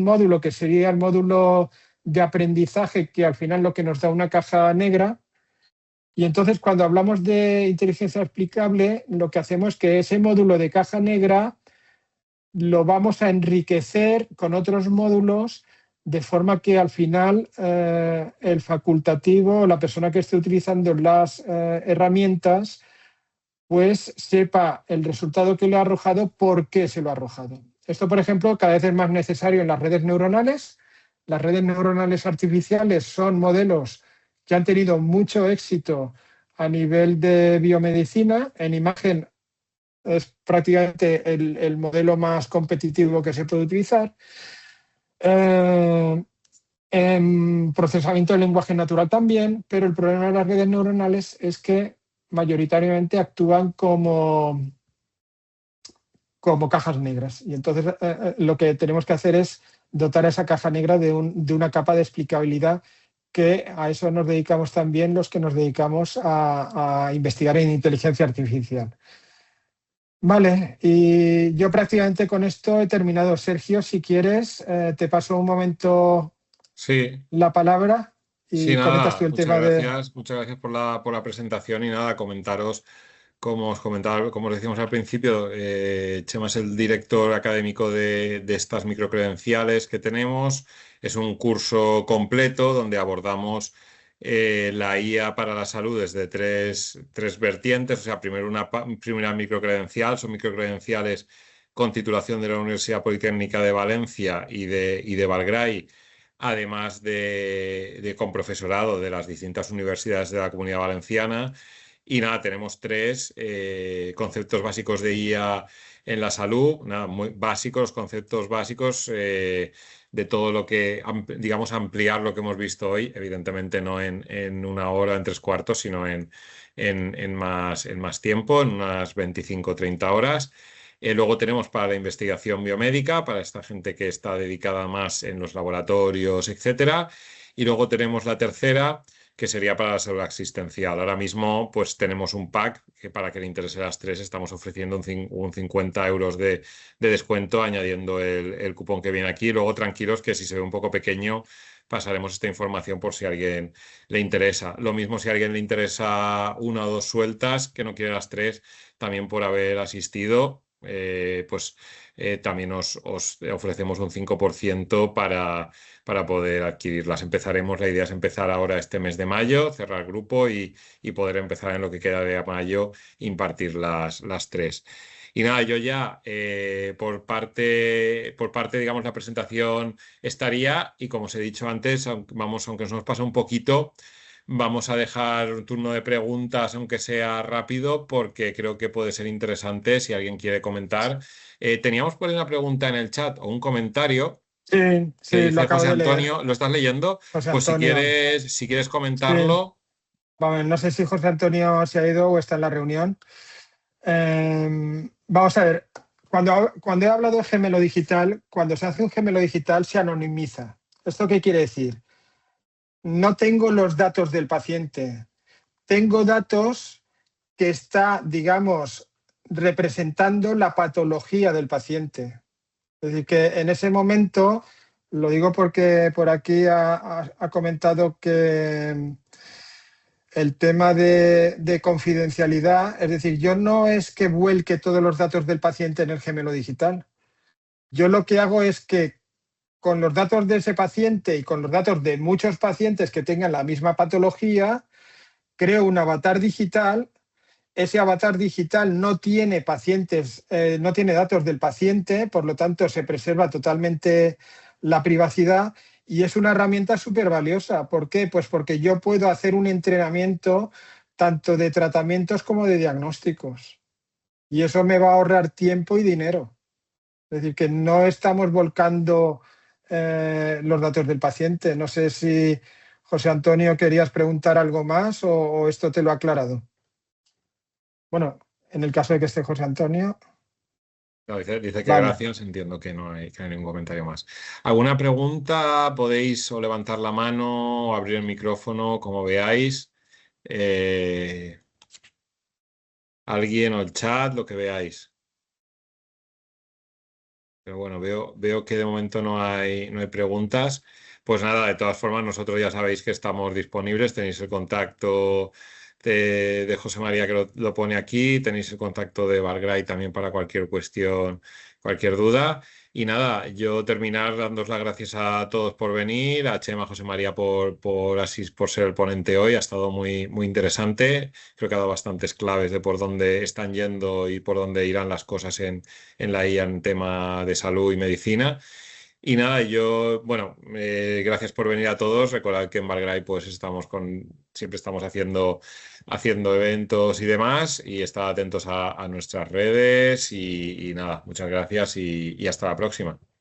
módulo que sería el módulo de aprendizaje, que al final lo que nos da una caja negra. Y entonces, cuando hablamos de inteligencia explicable, lo que hacemos es que ese módulo de caja negra lo vamos a enriquecer con otros módulos, de forma que al final el facultativo, la persona que esté utilizando las herramientas, pues sepa el resultado que le ha arrojado, por qué se lo ha arrojado. Esto, por ejemplo, cada vez es más necesario en las redes neuronales. Las redes neuronales artificiales son modelos que han tenido mucho éxito a nivel de biomedicina. En imagen es prácticamente el modelo más competitivo que se puede utilizar. En procesamiento de lenguaje natural también, pero el problema de las redes neuronales es que mayoritariamente actúan como cajas negras. Y entonces lo que tenemos que hacer es dotar a esa caja negra de una capa de explicabilidad, que a eso nos dedicamos también los que nos dedicamos a investigar en inteligencia artificial. Vale, y yo prácticamente con esto he terminado. Sergio, si quieres, te paso un momento Sí, la palabra sí, y comentas tú nada, el tema de... muchas gracias por la presentación y nada, comentaros, como os comentaba, como os decíamos al principio, Chema es el director académico de estas microcredenciales que tenemos. Es un curso completo donde abordamos la IA para la salud desde tres vertientes. O sea, primero una primera microcredencial, son microcredenciales con titulación de la Universidad Politécnica de Valencia y de Valgray, además con profesorado de las distintas universidades de la Comunidad Valenciana. Y nada, tenemos tres conceptos básicos de IA en la salud, nada, muy básicos, conceptos básicos de todo lo que, digamos, ampliar lo que hemos visto hoy, evidentemente no en una hora, en tres cuartos, sino en más tiempo, en unas 25 o 30 horas. Luego tenemos para la investigación biomédica, para esta gente que está dedicada más en los laboratorios, etcétera. Y luego tenemos la tercera, que sería para la salud existencial. Ahora mismo, pues tenemos un pack que, para que le interese a las tres, estamos ofreciendo un 50 euros de descuento, añadiendo el cupón que viene aquí. Luego, tranquilos, que si se ve un poco pequeño, pasaremos esta información por si a alguien le interesa. Lo mismo si a alguien le interesa una o dos sueltas, que no quiere las tres, también por haber asistido, también os ofrecemos un 5% para poder adquirirlas. Empezaremos, la idea es empezar ahora este mes de mayo, cerrar grupo y poder empezar en lo que queda de mayo, impartir las tres. Y nada, yo ya por parte, digamos, la presentación estaría, y como os he dicho antes, aunque nos pasa un poquito, vamos a dejar un turno de preguntas, aunque sea rápido, porque creo que puede ser interesante si alguien quiere comentar. Teníamos por ahí una pregunta en el chat o un comentario Sí, que sí, lo dice acabo José de leer. Antonio, ¿lo estás leyendo? José Pues Antonio, si quieres sí. comentarlo. Vamos, no sé si José Antonio se ha ido o está en la reunión. Vamos a ver, cuando he hablado de gemelo digital, cuando se hace un gemelo digital se anonimiza. ¿Esto qué quiere decir? No tengo los datos del paciente, tengo datos que está, digamos, representando la patología del paciente. Es decir, que en ese momento, lo digo porque por aquí ha comentado que el tema de confidencialidad, es decir, yo no es que vuelque todos los datos del paciente en el gemelo digital. Yo lo que hago es que con los datos de ese paciente y con los datos de muchos pacientes que tengan la misma patología, creo un avatar digital. Ese avatar digital no tiene pacientes, no tiene datos del paciente, por lo tanto se preserva totalmente la privacidad y es una herramienta súper valiosa. ¿Por qué? Pues porque yo puedo hacer un entrenamiento tanto de tratamientos como de diagnósticos y eso me va a ahorrar tiempo y dinero. Es decir, que no estamos volcando los datos del paciente. No sé si, José Antonio, querías preguntar algo más o esto te lo ha aclarado. Bueno, en el caso de que esté José Antonio. No, dice que Vale. gracias, entiendo que no hay ningún comentario más. ¿Alguna pregunta? Podéis o levantar la mano o abrir el micrófono, como veáis. Alguien o el chat, lo que veáis. Pero bueno, veo que de momento no hay preguntas. Pues nada, de todas formas, nosotros ya sabéis que estamos disponibles. Tenéis el contacto de José María que lo pone aquí. Tenéis el contacto de Valgray también para cualquier cuestión, cualquier duda. Y nada, yo terminar dándos las gracias a todos por venir, a Chema, a José María por ser el ponente hoy. Ha estado muy interesante. Creo que ha dado bastantes claves de por dónde están yendo y por dónde irán las cosas en la IA en tema de salud y medicina. Y nada, bueno, gracias por venir a todos. Recordad que en Valgray pues siempre estamos haciendo eventos y demás y estad atentos a nuestras redes y nada, muchas gracias y hasta la próxima.